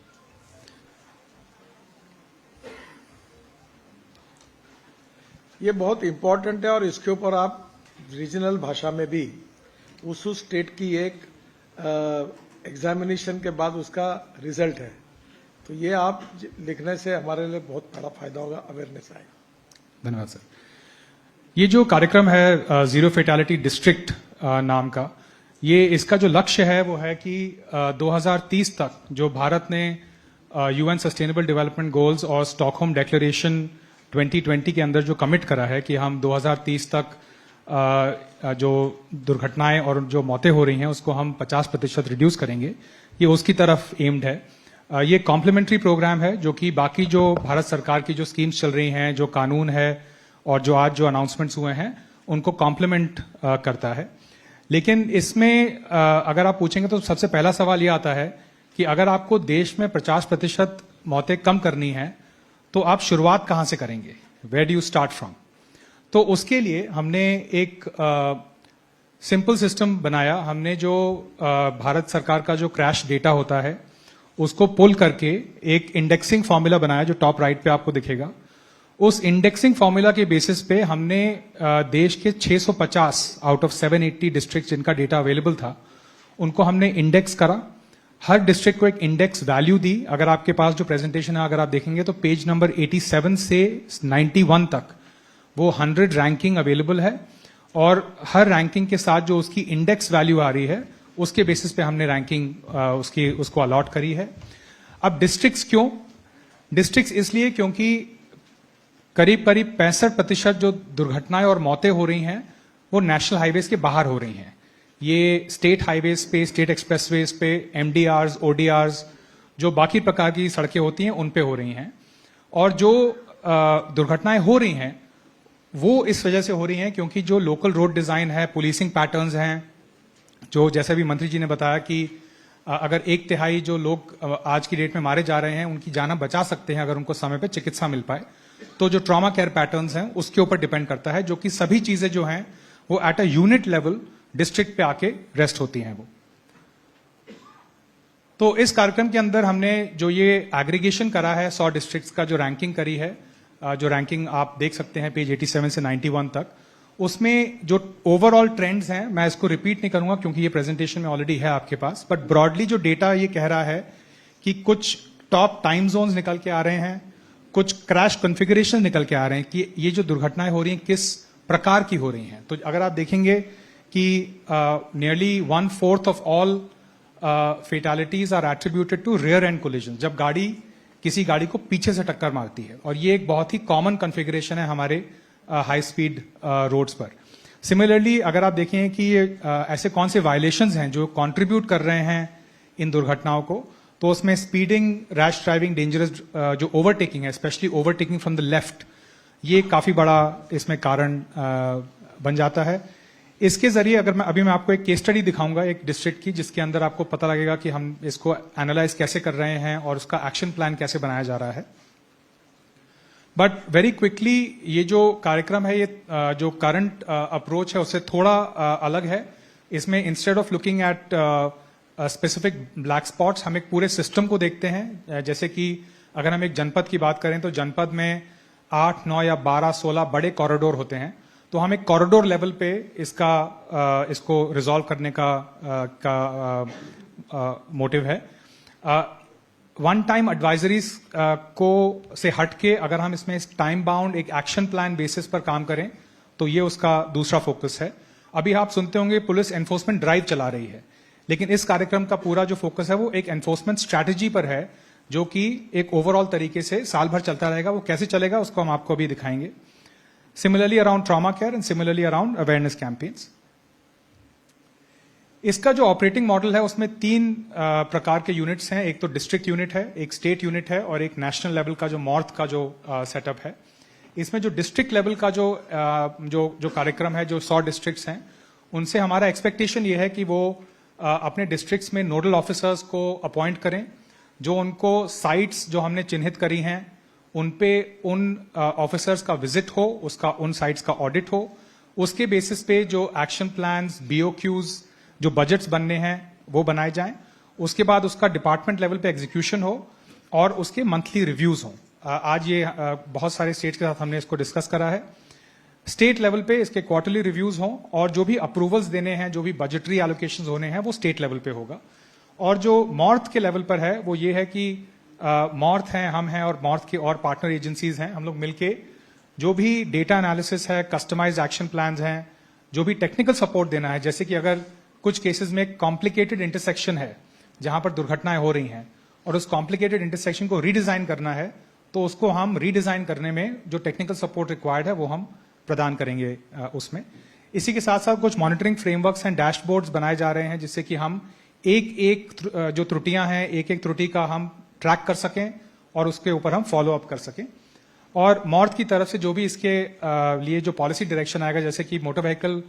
ये बहुत इंपॉर्टेंट है और इसके ऊपर आप रीजनल भाषा में भी उस स्टेट की एक एग्जामिनेशन के बाद उसका रिजल्ट है, तो ये आप लिखने से हमारे लिए बहुत बड़ा फायदा होगा, अवेयरनेस आएगा। धन्यवाद सर। ये जो कार्यक्रम है जीरो फेटालिटी डिस्ट्रिक्ट नाम का, ये इसका जो लक्ष्य है वो है कि 2030 तक जो भारत ने यूएन सस्टेनेबल डेवलपमेंट गोल्स और स्टॉकहोम डिक्लेरेशन 2020 के अंदर जो कमिट करा है कि हम 2030 तक जो दुर्घटनाएं और जो मौतें हो रही हैं उसको हम 50% रिड्यूस करेंगे, ये उसकी तरफ एम्ड है। ये कॉम्प्लीमेंट्री प्रोग्राम है जो कि बाकी जो भारत सरकार की जो स्कीम्स चल रही हैं, जो कानून है और जो आज जो अनाउंसमेंट्स हुए हैं उनको कॉम्प्लीमेंट करता है। लेकिन इसमें अगर आप पूछेंगे तो सबसे पहला सवाल ये आता है कि अगर आपको देश में 50% मौतें कम करनी है तो आप शुरुआत कहां से करेंगे, where do you start from. तो उसके लिए हमने एक सिंपल सिस्टम बनाया। हमने जो भारत सरकार का जो क्रैश डेटा होता है उसको पुल करके एक इंडेक्सिंग फॉर्मूला बनाया जो टॉप राइट पे आपको दिखेगा। उस इंडेक्सिंग फॉर्मूला के बेसिस पे हमने देश के 650 आउट ऑफ 780 डिस्ट्रिक्ट जिनका डेटा अवेलेबल था उनको हमने इंडेक्स करा। हर डिस्ट्रिक्ट को एक इंडेक्स वैल्यू दी। अगर आपके पास जो प्रेजेंटेशन है अगर आप देखेंगे तो पेज नंबर 87 से 91 तक वो 100 रैंकिंग अवेलेबल है, और हर रैंकिंग के साथ जो उसकी इंडेक्स वैल्यू आ रही है उसके बेसिस पे हमने रैंकिंग उसको अलॉट करी है। अब डिस्ट्रिक्ट्स क्यों? डिस्ट्रिक्ट्स इसलिए क्योंकि करीब 65% जो दुर्घटनाएं और मौतें हो रही हैं वो नेशनल हाईवेज के बाहर हो रही हैं। ये स्टेट हाईवेज पे, स्टेट एक्सप्रेसवेज पे, एमडीआर्स, ओडीआर्स, जो बाकी प्रकार की सड़कें होती हैं उन पे हो रही हैं। और जो दुर्घटनाएं हो रही हैं वो इस वजह से हो रही हैं क्योंकि जो लोकल रोड डिजाइन है, पुलिसिंग पैटर्न्स हैं, जो जैसे भी मंत्री जी ने बताया कि अगर 1/3 जो लोग आज की डेट में मारे जा रहे हैं उनकी जान बचा सकते हैं अगर उनको समय पे चिकित्सा मिल पाए, तो जो ट्रॉमा केयर पैटर्न्स हैं उसके ऊपर डिपेंड करता है, जो कि सभी चीजें जो हैं वो at a unit level district पे आके रेस्ट होती हैं वो। तो इस कार्यक्रम के अंदर हमने जो ये एग्रीगेशन करा है 100 डिस्ट्रिक्ट्स का जो रैंकिंग करी है, जो रैंकिंग आप देख सकते हैं पेज 87 से 91 तक, उसमें जो ओवरऑल ट्रेंड्स हैं मैं इसको रिपीट नहीं करूंगा क्योंकि ये प्रेजेंटेशन में ऑलरेडी है आपके पास, बट ब्रॉडली जो डेटा ये कह रहा है कि कुछ टॉप टाइम जोन्स निकल के आ रहे हैं, कुछ क्रैश कॉन्फ़िगरेशन निकल के आ रहे हैं कि ये जो दुर्घटनाएं हो रही हैं किस प्रकार की हो रही हैं। तो अगर आप देखेंगे कि nearly 1/4 of all fatalities are attributed to rear end collision, जब गाड़ी किसी गाड़ी को पीछे से टक्कर मारती है, और ये एक बहुत ही कॉमन कॉन्फ़िगरेशन है हमारे हाई स्पीड रोड्स पर। सिमिलरली अगर आप देखें कि ऐसे कौन से वायलेशंस हैं जो कंट्रीब्यूट कर रहे हैं इन दुर्घटनाओं को, तो उसमें स्पीडिंग, रैश ड्राइविंग, डेंजरस जो ओवरटेकिंग है, specially overtaking from the left, ये काफी बड़ा इसमें कारण बन जाता है। इसके जरिए अगर मैं आपको एक केस स्टडी दिखाऊंगा एक डिस्ट्रिक्ट की, जिसके अंदर आपको पता लगेगा कि हम इसको एनालाइज कैसे कर रहे हैं और उसका एक्शन प्लान कैसे बनाया जा रहा है। बट वेरी क्विकली ये जो कार्यक्रम है, ये जो करंट अप्रोच है उससे थोड़ा अलग है। इसमें instead of looking at specific black spots हम एक पूरे सिस्टम को देखते हैं। जैसे कि अगर हम एक जनपद की बात करें तो जनपद में 8, 9 या 12, 16 बड़े कॉरिडोर होते हैं, तो हम एक कॉरिडोर लेवल पे इसको रिजॉल्व करने का मोटिव है। वन टाइम एडवाइजरीज को से हटके अगर हम इसमें टाइम बाउंड एक एक्शन प्लान बेसिस पर काम करें तो ये उसका दूसरा फोकस है। अभी आप सुनते होंगे पुलिस एनफोर्समेंट ड्राइव चला रही है, लेकिन इस कार्यक्रम का पूरा जो फोकस है वो एक एनफोर्समेंट स्ट्रैटेजी पर है, जो कि एक ओवरऑल तरीके से साल भर चलता रहेगा। वो कैसे चलेगा उसको हम आपको अभी दिखाएंगे। Similarly around trauma care and similarly around awareness campaigns. इसका जो ऑपरेटिंग मॉडल है उसमें तीन प्रकार के यूनिट्स हैं। एक तो डिस्ट्रिक्ट यूनिट है, एक स्टेट यूनिट है और एक नेशनल लेवल का जो मॉर्थ का जो सेटअप है। इसमें जो डिस्ट्रिक्ट लेवल का जो कार्यक्रम है, जो 100 डिस्ट्रिक्ट्स हैं, उनसे हमारा एक्सपेक्टेशन ये है कि वो अपने डिस्ट्रिक्ट्स में नोडल ऑफिसर्स को अपॉइंट करें, जो उनको साइट्स जो हमने चिन्हित करी हैं उन पे उन ऑफिसर्स का विजिट हो, उसका उन साइट्स का ऑडिट हो, उसके बेसिस पे जो एक्शन प्लान्स, BOQs, जो बजट्स बनने हैं वो बनाए जाएं। उसके बाद उसका डिपार्टमेंट लेवल पे एग्जीक्यूशन हो और उसके मंथली रिव्यूज हों। आज ये बहुत सारे स्टेट्स के साथ हमने इसको डिस्कस करा है। स्टेट लेवल पे इसके क्वार्टरली रिव्यूज हों और जो भी अप्रूवल्स देने हैं, जो भी बजटरी एलोकेशंस होने हैं, वो स्टेट लेवल पे होगा। और जो मॉर्थ के लेवल पर है वो ये है कि मॉर्थ हैं, हम हैं और मॉर्थ की और पार्टनर एजेंसीज हैं, हम लोग मिलके जो भी डेटा एनालिसिस है, कस्टमाइज्ड एक्शन प्लान्स हैं, जो भी टेक्निकल सपोर्ट देना है, जैसे कि अगर कुछ केसेस में कॉम्प्लिकेटेड इंटरसेक्शन है जहां पर दुर्घटनाएं हो रही हैं और उस कॉम्प्लिकेटेड इंटरसेक्शन को रीडिजाइन करना है, तो उसको हम रीडिजाइन करने में जो टेक्निकल सपोर्ट रिक्वायर्ड है वो हम प्रदान करेंगे उसमें। इसी के साथ साथ कुछ मॉनिटरिंग फ्रेमवर्क्स एंड डैशबोर्ड्स बनाए जा रहे हैं, जिससे कि हम एक जो त्रुटियां हैं, एक त्रुटि का हम ट्रैक कर सकें और उसके ऊपर हम फॉलो अप कर सकें। और मॉर्थ की तरफ से जो भी इसके लिए जो पॉलिसी डायरेक्शन आएगा, जैसे कि मोटर व्हीकल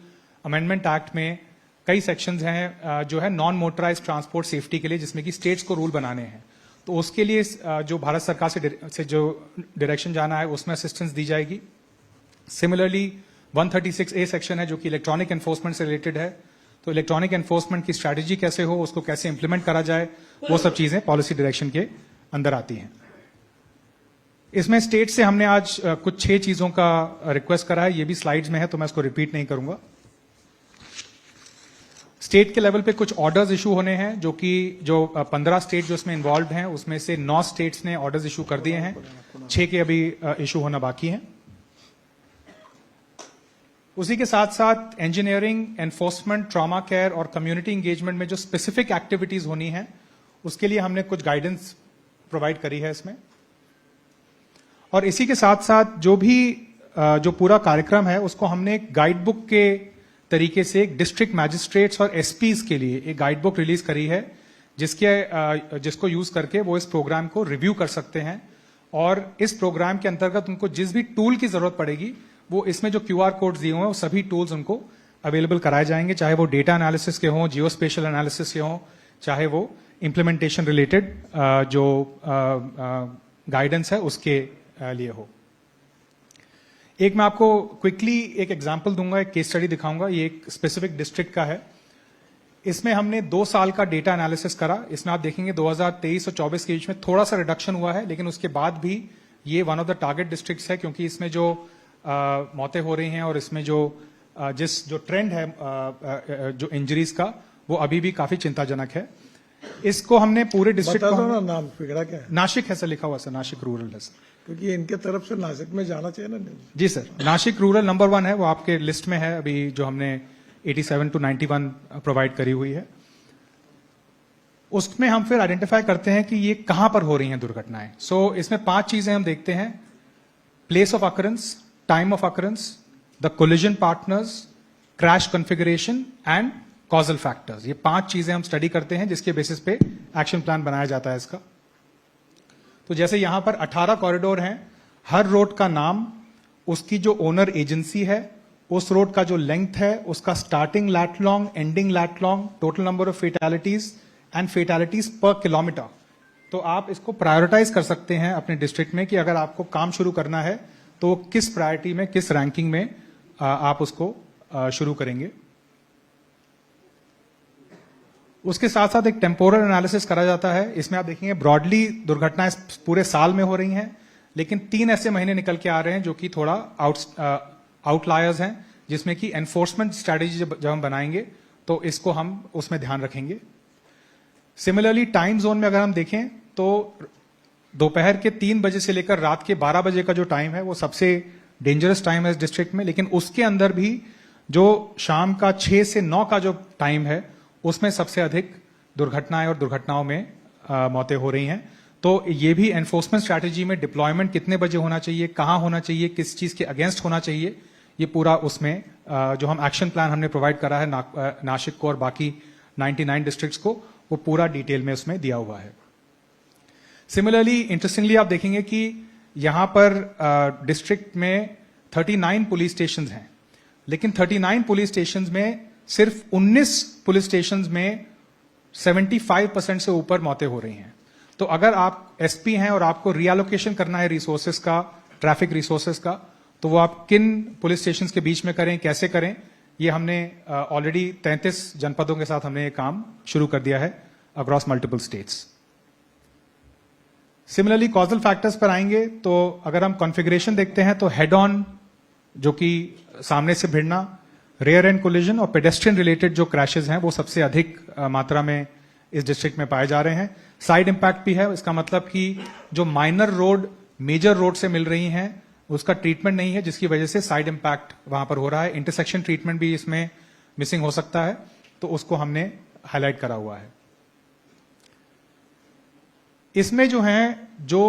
अमेंडमेंट एक्ट में कई सेक्शंस हैं जो है नॉन मोटराइज्ड ट्रांसपोर्ट सेफ्टी के लिए, जिसमें कि स्टेट्स को रूल बनाने हैं, तो उसके लिए जो भारत सरकार से जो डायरेक्शन जाना है उसमें असिस्टेंस दी जाएगी। सिमिलरली 136A सेक्शन है जो कि इलेक्ट्रॉनिक एनफोर्समेंट से रिलेटेड है, तो इलेक्ट्रॉनिक एनफोर्समेंट की स्ट्रैटेजी कैसे हो, उसको कैसे इंप्लीमेंट करा जाए, वो सब चीजें पॉलिसी डायरेक्शन के अंदर आती हैं। इसमें स्टेट से हमने आज कुछ 6 चीजों का रिक्वेस्ट करा है, ये भी स्लाइड्स में है तो मैं इसको रिपीट नहीं करूंगा। स्टेट के लेवल पे कुछ ऑर्डर्स इशू होने हैं, जो कि 15 स्टेट जो इसमें इन्वॉल्व हैं उसमें से 9 स्टेट्स ने ऑर्डर्स इशू कर दिए हैं, 6 के अभी इशू होना बाकी हैं। उसी के साथ साथ इंजीनियरिंग, एनफोर्समेंट, ट्रॉमा केयर और कम्युनिटी एंगेजमेंट में जो स्पेसिफिक एक्टिविटीज होनी है उसके लिए हमने कुछ गाइडेंस प्रोवाइड करी है इसमें। और इसी के साथ साथ जो पूरा कार्यक्रम है उसको हमने एक गाइड बुक के तरीके से एक डिस्ट्रिक्ट मैजिस्ट्रेट्स और SPs के लिए एक गाइड बुक रिलीज करी है, जिसको यूज करके वो इस प्रोग्राम को रिव्यू कर सकते हैं। और इस प्रोग्राम के अंतर्गत उनको जिस भी टूल की जरूरत पड़ेगी वो इसमें जो QR कोड्स दिए हुए हैं वो सभी टूल्स उनको अवेलेबल कराए जाएंगे, चाहे वो डेटा एनालिसिस के हों, जियो स्पेशल एनालिसिस के हों, चाहे वो इम्प्लीमेंटेशन रिलेटेड जो गाइडेंस है उसके लिए हो। एक मैं आपको क्विकली एक एग्जांपल दूंगा, एक केस स्टडी दिखाऊंगा। ये एक स्पेसिफिक डिस्ट्रिक्ट का है। इसमें हमने 2 साल का डेटा एनालिसिस करा। इसमें आप देखेंगे 2023 और 24 के बीच में थोड़ा सा रिडक्शन हुआ है, लेकिन उसके बाद भी ये one of the target districts है, क्योंकि इसमें जो मौतें हो रही हैं और इसमें जो ट्रेंड है जो इंजरीज का, वो अभी भी काफी चिंताजनक है। इसको हमने पूरे डिस्ट्रिक्ट बता दो ना, नाम फिगड़ा क्या है? नासिक है सर, लिखा हुआ सर, नासिक रूरल है सर, क्योंकि इनके तरफ से नासिक में जाना चाहिए ना। जी सर, नासिक रूरल नंबर 1 है, वो आपके लिस्ट में है अभी, जो हमने 87 to 91 प्रोवाइड करी हुई है। उसमें हम फिर आइडेंटिफाई करते हैं कि ये कहां पर हो रही हैं दुर्घटनाएं। सो इसमें 5 चीजें हम देखते हैं: place of occurrence, time of occurrence, the collision partners, crash configuration and causal factors. ये 5 चीजें हम स्टडी करते हैं, जिसके बेसिस पे एक्शन प्लान बनाया जाता है इसका। तो जैसे यहां पर 18 कॉरिडोर हैं, हर रोड का नाम, उसकी जो ओनर एजेंसी है, उस रोड का जो लेंथ है, उसका starting lat long, ending lat long, total number of fatalities and fatalities per kilometre. तो आप इसको प्रायोरिटाइज कर सकते हैं अपने डिस्ट्रिक्ट में कि अगर आपको काम शुरू करना है तो किस प्रायोरिटी में, किस रैंकिंग में आप उसको शुरू करेंगे। उसके साथ साथ एक टेम्पोरल एनालिसिस करा जाता है। इसमें आप देखेंगे ब्रॉडली दुर्घटनाएं पूरे साल में हो रही हैं, लेकिन 3 ऐसे महीने निकल के आ रहे हैं जो कि थोड़ा आउटलायर्स हैं, जिसमें कि एनफोर्समेंट स्ट्रैटेजी जब हम बनाएंगे तो इसको हम उसमें ध्यान रखेंगे। सिमिलरली टाइम जोन में अगर हम देखें तो दोपहर के 3 बजे से लेकर रात के 12 बजे का जो टाइम है वो सबसे डेंजरस टाइम है इस डिस्ट्रिक्ट में, लेकिन उसके अंदर भी जो शाम का 6 से 9 का जो टाइम है उसमें सबसे अधिक दुर्घटनाएं और दुर्घटनाओं में मौतें हो रही हैं। तो ये भी एनफोर्समेंट स्ट्रैटेजी में डिप्लॉयमेंट कितने बजे होना चाहिए, कहां होना चाहिए, किस चीज के अगेंस्ट होना चाहिए, ये पूरा उसमें जो हम एक्शन प्लान हमने प्रोवाइड करा है नासिक को और बाकी 99 डिस्ट्रिक्ट्स को, वो पूरा डिटेल में उसमें दिया हुआ है। सिमिलरली इंटरेस्टिंगली आप देखेंगे कि यहां पर डिस्ट्रिक्ट में 39 पुलिस स्टेशन हैं, लेकिन 39 पुलिस स्टेशन में सिर्फ 19 पुलिस स्टेशन में 75% से ऊपर मौतें हो रही हैं। तो अगर आप एसपी हैं और आपको रीएलोकेशन करना है रिसोर्सेज का, ट्रैफिक रिसोर्सेज का, तो वो आप किन पुलिस स्टेशन के बीच में करें, कैसे करें, ये हमने ऑलरेडी 33 जनपदों के साथ हमने ये काम शुरू कर दिया है across multiple states. Similarly causal factors पर आएंगे तो अगर हम कॉन्फ़िगरेशन देखते हैं तो हेड ऑन जो कि सामने से भिड़ना, रेयर एंड कोलिजन और पेडेस्ट्रियन रिलेटेड जो क्रैशेस हैं वो सबसे अधिक मात्रा में इस डिस्ट्रिक्ट में पाए जा रहे हैं। साइड इंपैक्ट भी है, इसका मतलब कि जो माइनर रोड मेजर रोड से मिल रही हैं उसका ट्रीटमेंट नहीं है, जिसकी वजह से साइड इंपैक्ट वहां पर हो रहा है। इंटरसेक्शन ट्रीटमेंट भी इसमें मिसिंग हो सकता है, तो उसको हमने हाईलाइट करा हुआ है। इसमें जो है जो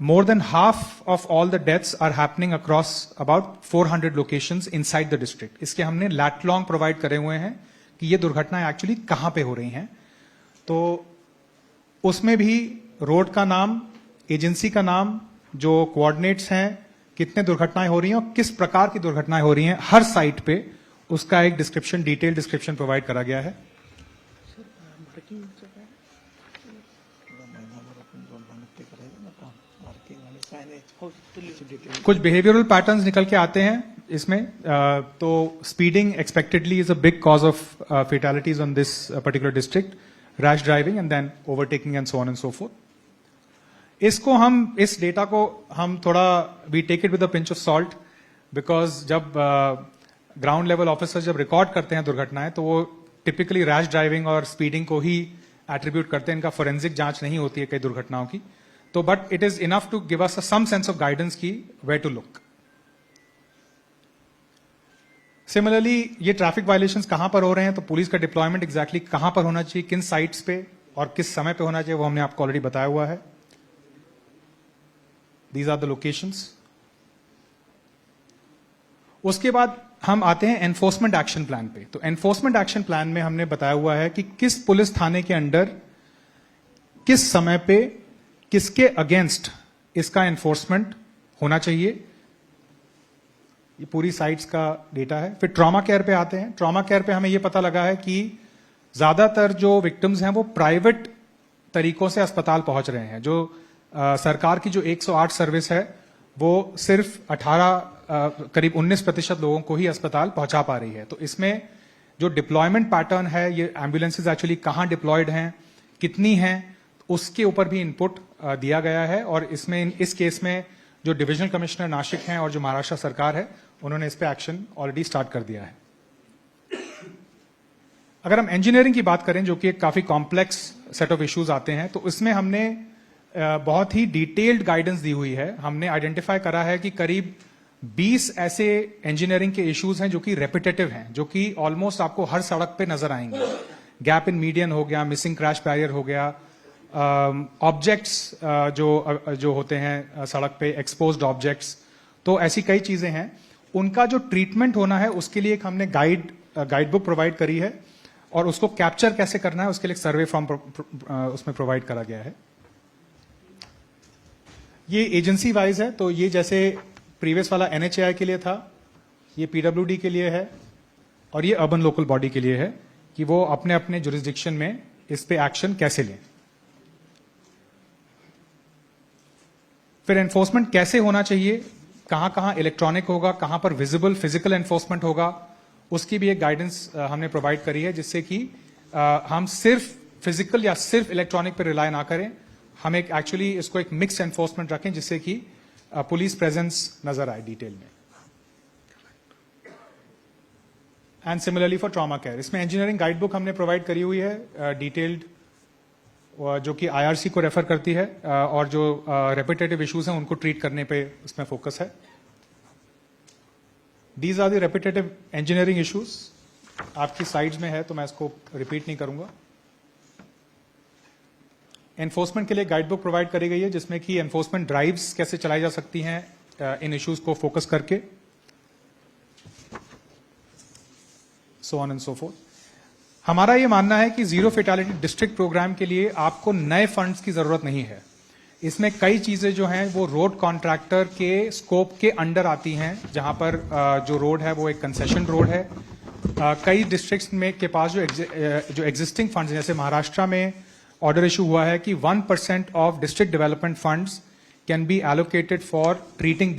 more than half of all the deaths are happening across about 400 locations inside the district. इसके हमने लैट लॉन्ग प्रोवाइड करे हुए हैं कि ये दुर्घटनाएं एक्चुअली कहां पे हो रही हैं। तो उसमें भी रोड का नाम, एजेंसी का नाम, जो कोऑर्डिनेट्स हैं, कितने दुर्घटनाएं हो रही हैं और किस प्रकार की दुर्घटनाएं हो रही हैं हर साइट पे, उसका एक डिस्क्रिप्शन, डिटेल डिस्क्रिप्शन प्रोवाइड करा गया है। कुछ बिहेवियरल पैटर्न्स निकल के आते हैं इसमें। तो speeding expectedly is a big cause of fatalities on this particular district, rash driving and then overtaking and so on and so forth. इसको हम, इस डेटा को हम थोड़ा we take it with a pinch of salt, because जब ground level officer जब record करते हैं दुर्घटनाएं तो वो टिपिकली रैश ड्राइविंग और स्पीडिंग को ही एट्रीब्यूट करते हैं, इनका फोरेंसिक जांच नहीं होती है कई दुर्घटनाओं की। तो but it is enough to give us some sense of guidance की वेयर टू लुक। सिमिलरली ये ट्रैफिक वायलेशंस कहां पर हो रहे हैं, तो पुलिस का डिप्लॉयमेंट एग्जैक्टली कहां पर होना चाहिए, किन साइट्स पे और किस समय पे होना चाहिए, वो हमने आपको ऑलरेडी बताया हुआ है। These are the locations. उसके बाद हम आते हैं एनफोर्समेंट एक्शन प्लान पे। तो एनफोर्समेंट एक्शन प्लान में हमने बताया हुआ है कि किस पुलिस थाने के अंडर किस समय पे किसके अगेंस्ट इसका एनफोर्समेंट होना चाहिए। ये पूरी साइट्स का डेटा है। फिर ट्रॉमा केयर पे आते हैं। ट्रॉमा केयर पे हमें ये पता लगा है कि ज्यादातर जो विक्टिम्स हैं वो प्राइवेट तरीकों से अस्पताल पहुंच रहे हैं। जो सरकार की जो 108 सर्विस है वो सिर्फ 18 करीब 19% लोगों को ही अस्पताल पहुंचा पा रही है। तो इसमें जो डिप्लॉयमेंट पैटर्न है, ये एम्बुलेंसेज एक्चुअली कहां डिप्लॉयड हैं, कितनी हैं, उसके ऊपर भी इनपुट दिया गया है। और इसमें इस केस में जो डिविजनल कमिश्नर नासिक हैं और जो महाराष्ट्र सरकार है, उन्होंने इस पे एक्शन ऑलरेडी स्टार्ट कर दिया है। अगर हम इंजीनियरिंग की बात करें, जो कि एक काफी कॉम्प्लेक्स सेट ऑफ इश्यूज आते हैं, तो इसमें हमने बहुत ही डिटेल्ड गाइडेंस दी हुई है। हमने आइडेंटिफाई करा है कि करीब 20 ऐसे इंजीनियरिंग के इश्यूज हैं जो कि रेपिटेटिव हैं, जो कि ऑलमोस्ट आपको हर सड़क पे नजर आएंगे। गैप इन मीडियन हो गया, मिसिंग क्रैश बैरियर हो गया, ऑब्जेक्ट्स जो होते हैं सड़क पे, एक्सपोज्ड ऑब्जेक्ट्स, तो ऐसी कई चीजें हैं। उनका जो ट्रीटमेंट होना है उसके लिए एक हमने गाइड बुक प्रोवाइड करी है, और उसको कैप्चर कैसे करना है उसके लिए सर्वे फॉर्म उसमें प्रोवाइड करा गया है। ये एजेंसी वाइज है, तो ये जैसे प्रीवियस वाला NHAI के लिए था, ये PWD के लिए है, और ये अर्बन लोकल बॉडी के लिए है कि वो अपने अपने जुरिस्डिक्शन में इस पे एक्शन कैसे लें। फिर एनफोर्समेंट कैसे होना चाहिए, कहां कहां इलेक्ट्रॉनिक होगा, कहां पर विजिबल फिजिकल एनफोर्समेंट होगा, उसकी भी एक गाइडेंस हमने प्रोवाइड करी है, जिससे कि हम सिर्फ फिजिकल या सिर्फ इलेक्ट्रॉनिक पर रिलाय ना करें। हम एक एक्चुअली इसको एक मिक्स एनफोर्समेंट रखें, जिससे कि पुलिस प्रेजेंस नजर आए डिटेल में। And similarly for trauma care, इसमें इंजीनियरिंग गाइड बुक हमने प्रोवाइड करी हुई है, डिटेल्ड जो कि आईआरसी को रेफर करती है और जो रेपिटेटिव इश्यूज हैं उनको ट्रीट करने पे इसमें फोकस है। These are the repetitive engineering issues, आपकी स्लाइड्स में है तो मैं इसको रिपीट नहीं करूंगा। एनफोर्समेंट के लिए गाइड बुक प्रोवाइड करी गई है जिसमें कि एनफोर्समेंट ड्राइव्स कैसे चलाई जा सकती हैं इन इश्यूज को फोकस करके, सो ऑन एंड सो फोर्थ। हमारा ये मानना है कि जीरो फेटालिटी डिस्ट्रिक्ट प्रोग्राम के लिए आपको नए फंड्स की जरूरत नहीं है। इसमें कई चीजें जो हैं वो रोड कॉन्ट्रैक्टर के स्कोप के अंडर आती हैं, जहां पर जो रोड है वो एक कंसेशन रोड है। कई डिस्ट्रिक्ट्स में के पास जो एग्जिस्टिंग फंड्स, जैसे महाराष्ट्र में ऑर्डर इशू हुआ है कि 1% of district development funds can be allocated for treating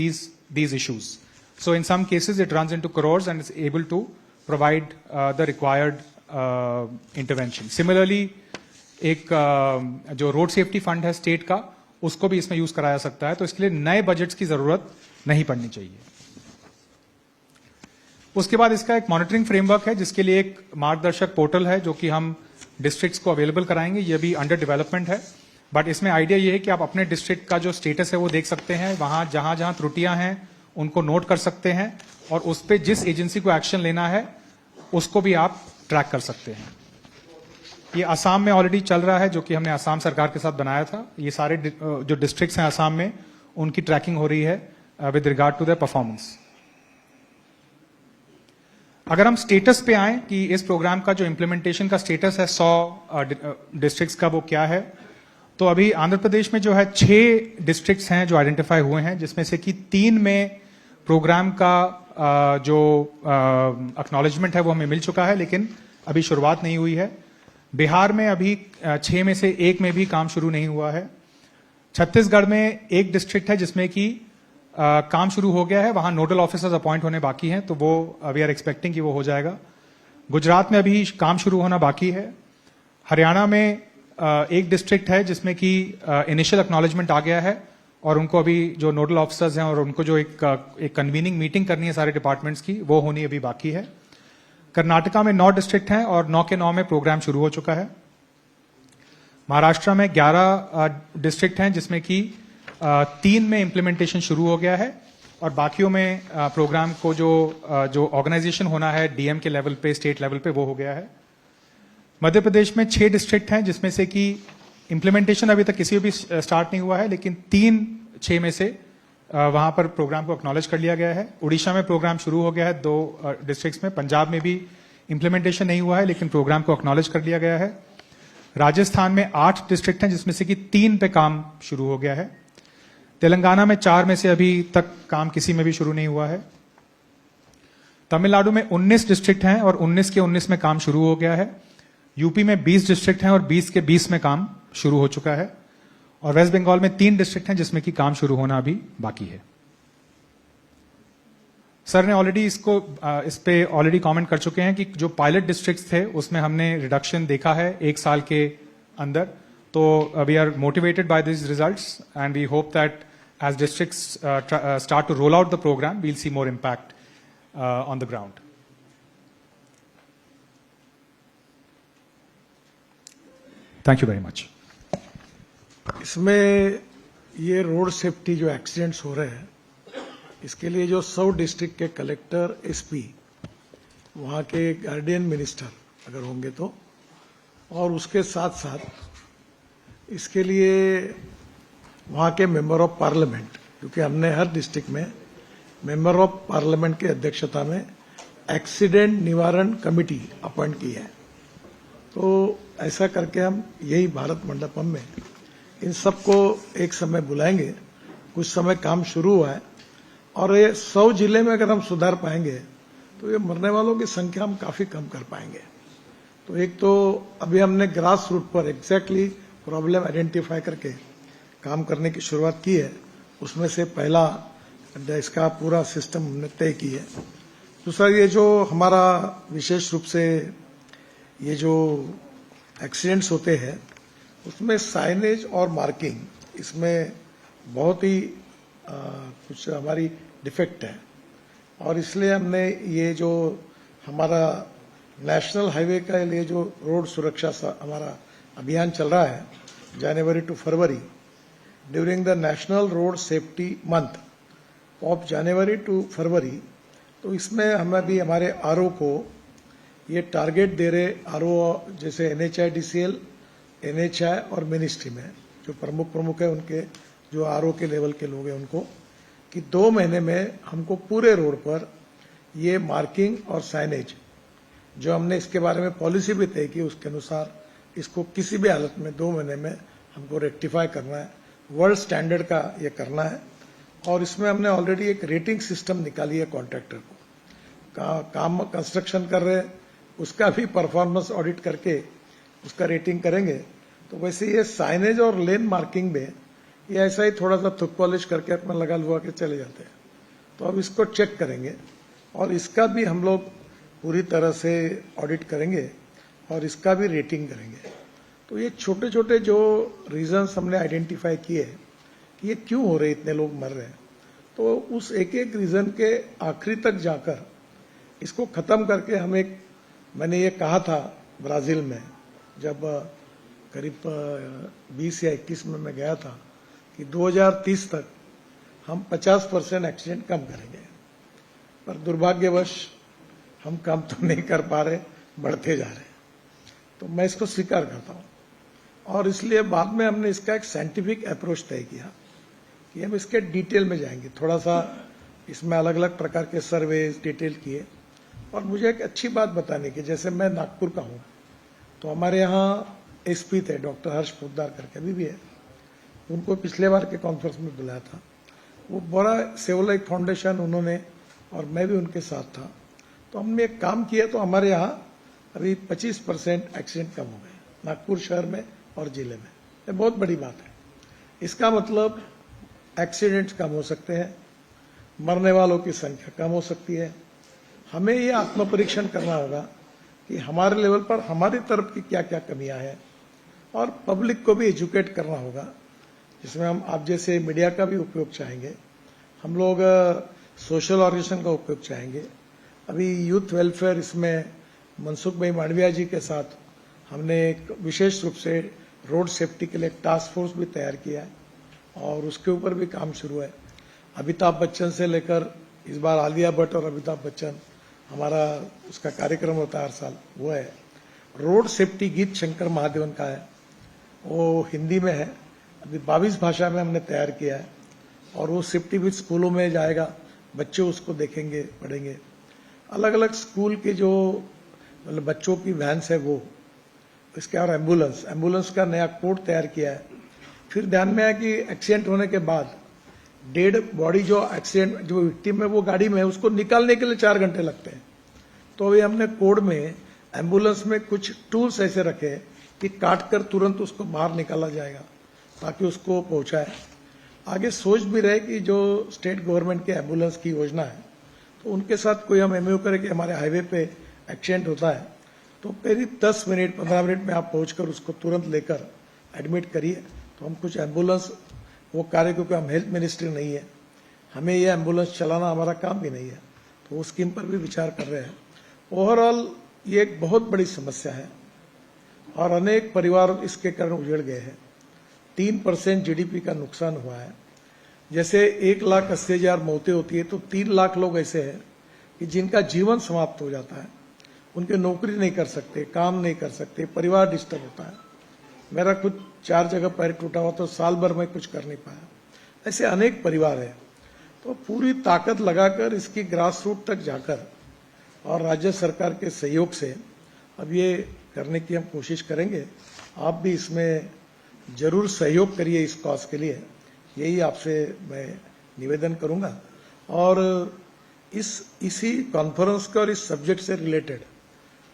these issues. So in some cases it runs into crores and is able to provide the required intervention. Similarly, एक जो road safety fund है state का, उसको भी इसमें use कराया सकता है, तो इसके लिए नए बजट्स की जरूरत नहीं पड़नी चाहिए। उसके बाद इसका एक मॉनिटरिंग फ्रेमवर्क है जिसके लिए एक मार्गदर्शक पोर्टल है जो कि हम डिस्ट्रिक्ट्स को अवेलेबल कराएंगे। ये भी अंडर डेवलपमेंट है, बट इसमें आइडिया ये है कि आप अपने डिस्ट्रिक्ट का जो स्टेटस है वो देख सकते हैं, वहां जहां जहां त्रुटियां हैं उनको नोट कर सकते हैं और उस पर जिस एजेंसी को एक्शन लेना है उसको भी आप ट्रैक कर सकते हैं। ये असम में ऑलरेडी चल रहा है, जो कि हमने असम सरकार के साथ बनाया था। ये सारे जो डिस्ट्रिक्ट्स हैं असम में, उनकी ट्रैकिंग हो रही है with regard to the performance. अगर हम स्टेटस पे आए कि इस प्रोग्राम का जो इम्प्लीमेंटेशन का स्टेटस है 100 डिस्ट्रिक्ट्स का, वो क्या है, तो अभी आंध्र प्रदेश में जो है 6 डिस्ट्रिक्ट्स हैं जो आइडेंटिफाई हुए हैं, जिसमें से कि 3 में प्रोग्राम का जो एक्नॉलेजमेंट है वो हमें मिल चुका है, लेकिन अभी शुरुआत नहीं हुई है। बिहार में अभी 6 में से 1 में भी काम शुरू नहीं हुआ है। छत्तीसगढ़ में एक डिस्ट्रिक्ट है जिसमें कि काम शुरू हो गया है, वहां नोडल ऑफिसर्स अपॉइंट होने बाकी हैं, तो वो वी आर एक्सपेक्टिंग कि वो हो जाएगा। गुजरात में अभी काम शुरू होना बाकी है। हरियाणा में एक डिस्ट्रिक्ट है जिसमें कि इनिशियल एक्नॉलेजमेंट आ गया है और उनको अभी जो नोडल ऑफिसर्स हैं और उनको जो एक कन्वीनिंग मीटिंग करनी है सारे डिपार्टमेंट्स की, वो होनी अभी बाकी है। कर्नाटका में 9 डिस्ट्रिक्ट हैं और 9 के 9 में प्रोग्राम शुरू हो चुका है। महाराष्ट्र में 11 डिस्ट्रिक्ट हैं जिसमें कि 3 में इम्प्लीमेंटेशन शुरू हो गया है और बाकियों में प्रोग्राम को जो ऑर्गेनाइजेशन होना है डीएम के लेवल पे, स्टेट लेवल पे, वो हो गया है। मध्य प्रदेश में 6 डिस्ट्रिक्ट हैं जिसमें से कि इम्प्लीमेंटेशन अभी तक किसी भी स्टार्ट नहीं हुआ है, लेकिन 3-6 में से वहां पर प्रोग्राम को एक्नॉलेज कर लिया गया है। उड़ीसा में प्रोग्राम शुरू हो गया है 2 डिस्ट्रिक्ट्स में। पंजाब में भी इम्प्लीमेंटेशन नहीं हुआ है लेकिन प्रोग्राम को एक्नॉलेज कर लिया गया है। राजस्थान में 8 डिस्ट्रिक्ट हैं जिसमें से कि 3 पे काम शुरू हो गया है। तेलंगाना में 4 में से अभी तक काम किसी में भी शुरू नहीं हुआ है। तमिलनाडु में 19 डिस्ट्रिक्ट हैं और 19 के 19 में काम शुरू हो गया है। यूपी में 20 डिस्ट्रिक्ट हैं और 20 के 20 में काम शुरू हो चुका है। और वेस्ट बंगाल में 3 डिस्ट्रिक्ट हैं जिसमें कि काम शुरू होना अभी बाकी है। सर ने ऑलरेडी इस पे ऑलरेडी कमेंट कर चुके हैं कि जो पायलट डिस्ट्रिक्ट्स थे उसमें हमने रिडक्शन देखा है 1 साल के अंदर। तो we are motivated by this results and we hope that as districts start to roll out the program, we'll see more impact on the ground. Thank you very much. इसमें ये रोड सेफ्टी जो accidents हो रहे हैं, इसके लिए जो 100 district के कलेक्टर, एसपी, वहाँ के गार्डियन मिनिस्टर अगर होंगे तो, और उसके साथ साथ इसके लिए वहाँ के मेंबर ऑफ पार्लियामेंट, क्योंकि हमने हर डिस्ट्रिक्ट में मेंबर ऑफ पार्लियामेंट की अध्यक्षता में एक्सीडेंट निवारण कमेटी अपॉइंट की है। तो ऐसा करके हम यही भारत मंडपम में इन सबको एक समय बुलाएंगे। कुछ समय काम शुरू हुआ है और ये 100 जिले में अगर हम सुधार पाएंगे तो ये मरने वालों की संख्या हम काफी कम कर पाएंगे। तो एक तो अभी हमने ग्रास रूट पर एग्जैक्टली प्रॉब्लम आइडेंटिफाई करके काम करने की शुरुआत की है। उसमें से पहला इसका पूरा सिस्टम हमने तय की है। दूसरा, ये जो हमारा विशेष रूप से ये जो एक्सीडेंट्स होते हैं उसमें साइनेज और मार्किंग, इसमें बहुत ही कुछ हमारी डिफेक्ट है और इसलिए हमने ये जो हमारा नेशनल हाईवे का लिए जो रोड सुरक्षा हमारा अभियान चल रहा है January to February during the national road safety month of January to February. तो इसमें हम अभी हमारे आरओ को ये टारगेट दे रहे, आरओ जैसे NHIDCL, NHI और मिनिस्ट्री में जो प्रमुख है उनके जो आरओ के लेवल के लोग हैं उनको, कि 2 महीने में हमको पूरे रोड पर ये मार्किंग और साइनेज जो हमने इसके बारे में पॉलिसी भी तय की उसके अनुसार इसको किसी भी हालत में 2 महीने में हमको रेक्टिफाई करना है, वर्ल्ड स्टैंडर्ड का ये करना है। और इसमें हमने ऑलरेडी एक रेटिंग सिस्टम निकाली है कॉन्ट्रैक्टर को, काम कंस्ट्रक्शन कर रहे हैं उसका भी परफॉर्मेंस ऑडिट करके उसका रेटिंग करेंगे। तो वैसे ये साइनेज और लेन मार्किंग में ये ऐसा ही थोड़ा सा थुक पॉलिश करके अपना लगा लुआ के चले जाते हैं। तो अब इसको चेक करेंगे और इसका भी हम लोग पूरी तरह से ऑडिट करेंगे और इसका भी रेटिंग करेंगे। तो ये छोटे छोटे जो रीजंस हमने आइडेंटिफाई किए कि ये क्यों हो रहे, इतने लोग मर रहे हैं, तो उस एक एक रीजन के आखिरी तक जाकर इसको खत्म करके हम एक, मैंने ये कहा था ब्राजील में जब करीब 20 या 21 में मैं गया था कि 2030 तक हम 50% एक्सीडेंट कम करेंगे, पर दुर्भाग्यवश हम कम तो नहीं कर पा रहे, बढ़ते जा रहे। तो मैं इसको स्वीकार करता हूं और इसलिए बाद में हमने इसका एक साइंटिफिक अप्रोच तय किया कि हम इसके डिटेल में जाएंगे, थोड़ा सा इसमें अलग अलग प्रकार के सर्वे डिटेल किए। और मुझे एक अच्छी बात बताने की, जैसे मैं नागपुर का हूं तो हमारे यहाँ SP थे डॉक्टर हर्ष पोद्दार करके, अभी भी है, उनको पिछले बार के कॉन्फ्रेंस में बुलाया था। वो बड़ा सेवलाइक फाउंडेशन उन्होंने और मैं भी उनके साथ था, तो हमने एक काम किया तो हमारे यहाँ अभी 25% एक्सीडेंट कम हो गए नागपुर शहर में और जिले में। ये बहुत बड़ी बात है। इसका मतलब एक्सीडेंट्स कम हो सकते हैं, मरने वालों की संख्या कम हो सकती है। हमें ये आत्म परीक्षण करना होगा कि हमारे लेवल पर हमारी तरफ की क्या क्या कमियां हैं और पब्लिक को भी एजुकेट करना होगा, जिसमें हम आप जैसे मीडिया का भी उपयोग चाहेंगे, हम लोग सोशल ऑर्गेनाइजेशन का उपयोग चाहेंगे। अभी यूथ वेलफेयर, इसमें मनसुख भाई मांडविया जी के साथ हमने एक विशेष रूप से रोड सेफ्टी के लिए एक टास्क फोर्स भी तैयार किया है और उसके ऊपर भी काम शुरू है। अमिताभ बच्चन से लेकर इस बार आलिया भट्ट और अमिताभ बच्चन, हमारा उसका कार्यक्रम होता है हर साल, वो है रोड सेफ्टी गीत शंकर महादेवन का है, वो हिंदी में है, अभी 22 भाषा में हमने तैयार किया है और वो सेफ्टी गीत स्कूलों में जाएगा, बच्चे उसको देखेंगे, पढ़ेंगे। अलग अलग स्कूल के जो मतलब बच्चों की वैन्स है वो, इसके और एम्बुलेंस का नया कोड तैयार किया है। फिर ध्यान में आया कि एक्सीडेंट होने के बाद डेड बॉडी जो एक्सीडेंट जो विक्टिम है वो गाड़ी में है, उसको निकालने के लिए 4 घंटे लगते हैं। तो अभी हमने कोड में एम्बुलेंस में कुछ टूल्स ऐसे रखे कि काट कर तुरंत उसको बाहर निकाला जाएगा ताकि उसको पहुंचाए। आगे सोच भी रहे कि जो स्टेट गवर्नमेंट के एम्बुलेंस की योजना है तो उनके साथ कोई हम MOU करें कि हमारे हाईवे पे एक्सीडेंट होता है तो करीब 10 मिनट 15 मिनट में आप पहुंचकर उसको तुरंत लेकर एडमिट करिए। तो हम कुछ एम्बुलेंस वो कार्य, क्योंकि हम हेल्थ मिनिस्ट्री नहीं है, हमें ये एम्बुलेंस चलाना हमारा काम भी नहीं है, तो उस स्कीम पर भी विचार कर रहे हैं। ओवरऑल ये एक बहुत बड़ी समस्या है और अनेक परिवार इसके कारण उजड़ गए हैं। 3% GDP का नुकसान हुआ है। जैसे 1,80,000 मौतें होती है तो 3 लाख लोग ऐसे हैं कि जिनका जीवन समाप्त हो जाता है, उनके नौकरी नहीं कर सकते, काम नहीं कर सकते, परिवार डिस्टर्ब होता है। मेरा खुद 4 जगह पैर टूटा हुआ तो साल भर में कुछ कर नहीं पाया। ऐसे अनेक परिवार हैं। तो पूरी ताकत लगाकर इसकी ग्रास रूट तक जाकर और राज्य सरकार के सहयोग से अब ये करने की हम कोशिश करेंगे। आप भी इसमें जरूर सहयोग करिए इस कॉज के लिए, यही आपसे मैं निवेदन करूंगा। और इसी कॉन्फ्रेंस का और इस सब्जेक्ट से रिलेटेड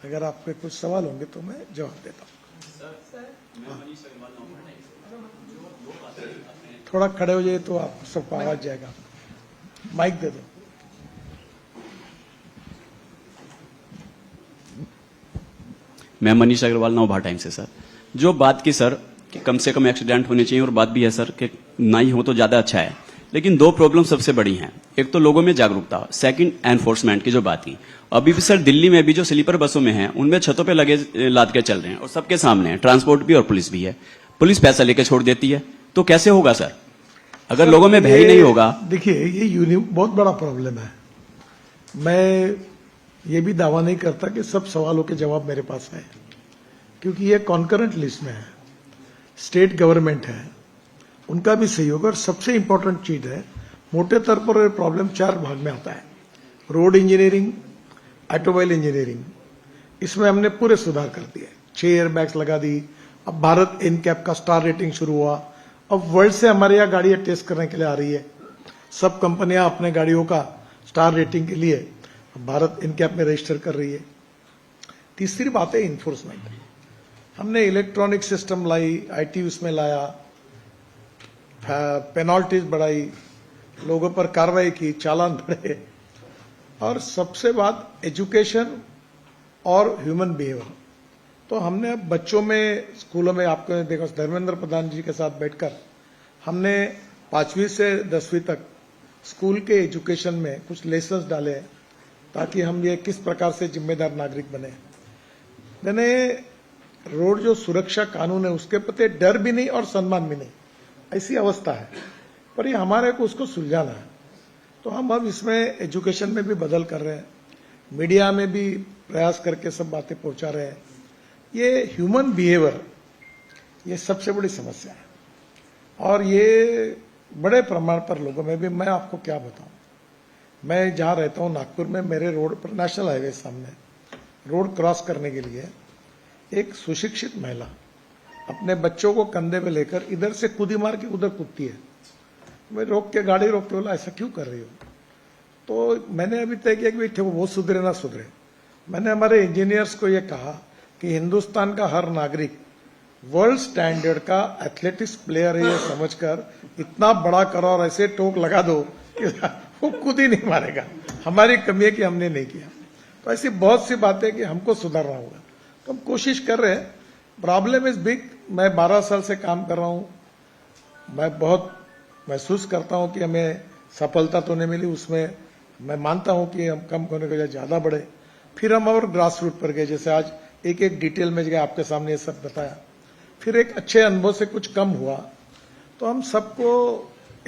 अगर आपके कुछ सवाल होंगे तो मैं जवाब देता हूँ। थोड़ा खड़े हो जाइए तो आप सबको आवाज जाएगा। माइक दे दो। मैं मनीष अग्रवाल नवभारत टाइम्स से। सर, जो बात की सर कि कम से कम एक्सीडेंट होने चाहिए और बात भी है सर कि ना ही हो तो ज्यादा अच्छा है, लेकिन दो प्रॉब्लम सबसे बड़ी हैं। एक तो लोगों में जागरूकता, सेकंड एनफोर्समेंट की जो बात की। अभी भी सर दिल्ली में भी जो स्लीपर बसों में हैं उनमें छतों पे लगे लाद के चल रहे हैं और सबके सामने है, ट्रांसपोर्ट भी और पुलिस भी है। पुलिस पैसा लेके छोड़ देती है, तो कैसे होगा सर अगर लोगों में भय ही नहीं होगा? देखिए, ये बहुत बड़ा प्रॉब्लम है। मैं ये भी दावा नहीं करता कि सब सवालों के जवाब मेरे पास है, क्योंकि ये कॉन्करेंट लिस्ट में है। स्टेट गवर्नमेंट है, उनका भी सहयोग। और सबसे इंपॉर्टेंट चीज है, मोटे तौर पर प्रॉब्लम 4 भाग में आता है। रोड इंजीनियरिंग, ऑटोमोबाइल इंजीनियरिंग, इसमें हमने पूरे सुधार कर दिए। 6 एयरबैग्स लगा दी। अब भारत इनकैप का स्टार रेटिंग शुरू हुआ। अब वर्ल्ड से हमारे यहाँ गाड़ियां टेस्ट करने के लिए आ रही है। सब कंपनियां अपने गाड़ियों का स्टार रेटिंग के लिए भारत इनकैप में रजिस्टर कर रही है। तीसरी बात है इन्फोर्समेंट। हमने इलेक्ट्रॉनिक सिस्टम लाई, आईटी उसमें लाया, पेनल्टीज बढ़ाई, लोगों पर कार्रवाई की, चालान बढ़े। और सबसे बात एजुकेशन और ह्यूमन बिहेवियर। तो हमने अब बच्चों में, स्कूलों में, आपको देखा धर्मेंद्र प्रधान जी के साथ बैठकर हमने 5वीं से 10वीं तक स्कूल के एजुकेशन में कुछ लेसन्स डाले हैं, ताकि हम ये किस प्रकार से जिम्मेदार नागरिक बने। मैंने रोड जो सुरक्षा कानून है उसके प्रति डर भी नहीं और सम्मान भी नहीं, ऐसी अवस्था है। पर ये हमारे को उसको सुलझाना है। तो हम अब इसमें एजुकेशन में भी बदल कर रहे हैं, मीडिया में भी प्रयास करके सब बातें पहुंचा रहे हैं। ये ह्यूमन बिहेवियर, ये सबसे बड़ी समस्या है। और ये बड़े प्रमाण पर लोगों में भी, मैं आपको क्या बताऊं, मैं जहां रहता हूं नागपुर में, मेरे रोड पर नेशनल हाईवे सामने, रोड क्रॉस करने के लिए एक सुशिक्षित महिला अपने बच्चों को कंधे पे लेकर इधर से कूदी मार के उधर कूदती है। मैं रोक के, गाड़ी रोक के बोला, ऐसा क्यों कर रही हो? तो मैंने अभी तय किया कि वो सुधरे ना सुधरे। मैंने हमारे इंजीनियर्स को ये कहा कि हिंदुस्तान का हर नागरिक वर्ल्ड स्टैंडर्ड का एथलेटिक्स प्लेयर है, ये समझकर इतना बड़ा करो और ऐसे टोक लगा दो कि वो खुद ही नहीं मारेगा। हमारी कमी है कि हमने नहीं किया। तो ऐसी बहुत सी बातें कि हमको सुधारना होगा, तो हम कोशिश कर रहे हैं। Problem is big. मैं 12 साल से काम कर रहा हूं। मैं बहुत महसूस करता हूं कि हमें सफलता तो नहीं मिली उसमें। मैं मानता हूं कि हम कम होने के बजाय ज्यादा बढ़े। फिर हम और ग्रास रूट पर गए, जैसे आज एक एक डिटेल में जगह आपके सामने ये सब बताया। फिर एक अच्छे अनुभव से कुछ कम हुआ, तो हम सबको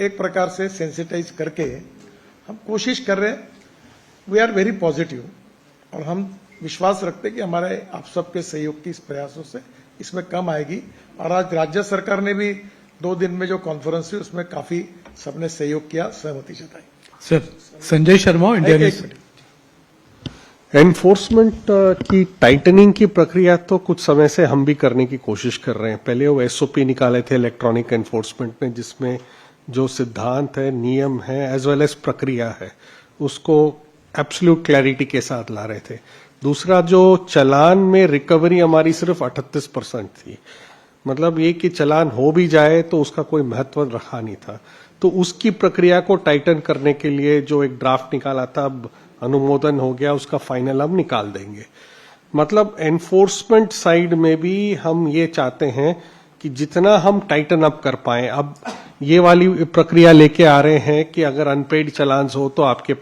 एक प्रकार से सेंसिटाइज करके हम कोशिश कर रहे हैं। वी आर वेरी पॉजिटिव और हम विश्वास रखते हैं कि हमारे आप सबके सहयोग की इस प्रयासों से इसमें कम आएगी। और आज राज्य सरकार ने भी 2 दिन में जो कॉन्फ्रेंस हुई उसमें काफी सबने सहयोग किया, सहमति जताई। Sir, Sanjay Sharma, India news. Enforcement की टाइटनिंग की प्रक्रिया तो कुछ समय से हम भी करने की कोशिश कर रहे हैं। पहले वो एसओपी निकाले थे इलेक्ट्रॉनिक एनफोर्समेंट में, जिसमें जो सिद्धांत है, नियम है, एज वेल एज प्रक्रिया है, उसको एब्सोल्यूट क्लैरिटी के साथ ला रहे थे। दूसरा, जो चालान में रिकवरी हमारी सिर्फ 38% थी, मतलब ये कि चालान हो भी जाए तो उसका कोई महत्व रखा नहीं था। तो उसकी प्रक्रिया को टाइटन करने के लिए जो एक ड्राफ्ट निकाला था, अब अनुमोदन हो गया, उसका फाइनल हम निकाल देंगे। मतलब एनफोर्समेंट साइड में भी हम ये चाहते हैं कि जितना हम टाइटन अप कर पाए। अब ये वाली प्रक्रिया लेके आ रहे हैं कि अगर अनपेड चालान्स हो तो आपकी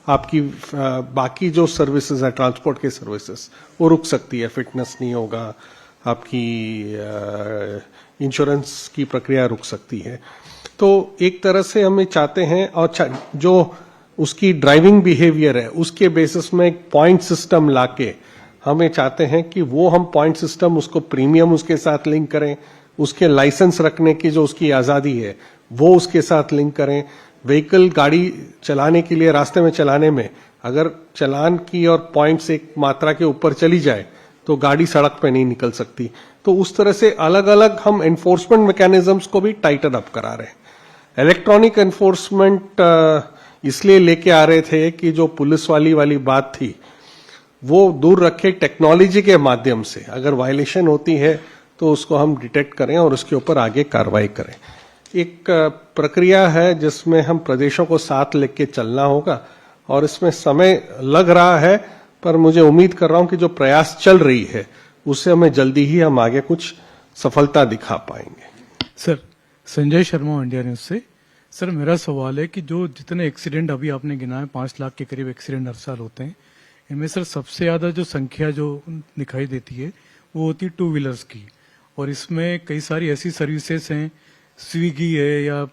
बाकी जो सर्विसेज है, ट्रांसपोर्ट के सर्विसेज, वो रुक सकती है। फिटनेस नहीं होगा, आपकी इंश्योरेंस की प्रक्रिया रुक सकती है। तो एक तरह से हम ये चाहते हैं, और जो उसकी ड्राइविंग बिहेवियर है उसके बेसिस में एक पॉइंट सिस्टम लाके हमें चाहते हैं कि वो हम पॉइंट सिस्टम, उसको प्रीमियम उसके साथ लिंक करें, उसके लाइसेंस रखने की जो उसकी आजादी है वो उसके साथ लिंक करें। व्हीकल गाड़ी चलाने के लिए, रास्ते में चलाने में अगर चालान की और पॉइंट्स एक मात्रा के ऊपर चली जाए तो गाड़ी सड़क पे नहीं निकल सकती। तो उस तरह से अलग अलग हम एनफोर्समेंट मैकेनिज्म्स को भी टाइटन अप करा रहे हैं। इलेक्ट्रॉनिक एनफोर्समेंट इसलिए लेके आ रहे थे कि जो पुलिस वाली बात थी वो दूर रखे, टेक्नोलॉजी के माध्यम से अगर वायलेशन होती है तो उसको हम डिटेक्ट करें और उसके ऊपर आगे कार्रवाई करें। एक प्रक्रिया है जिसमें हम प्रदेशों को साथ लेके चलना होगा, और इसमें समय लग रहा है, पर मुझे उम्मीद कर रहा हूं कि जो प्रयास चल रही है उससे हमें जल्दी ही हम आगे कुछ सफलता दिखा पाएंगे। Sir, Sanjay Sharma, India news से। सर मेरा सवाल है कि जो जितने एक्सीडेंट अभी आपने गिना है 5 लाख के करीब एक्सीडेंट हर साल होते हैं, इनमें सर सबसे ज्यादा जो संख्या जो दिखाई देती है वो होती है टू व्हीलर्स की, और इसमें कई सारी ऐसी सर्विसेज हैं, स्विगी है या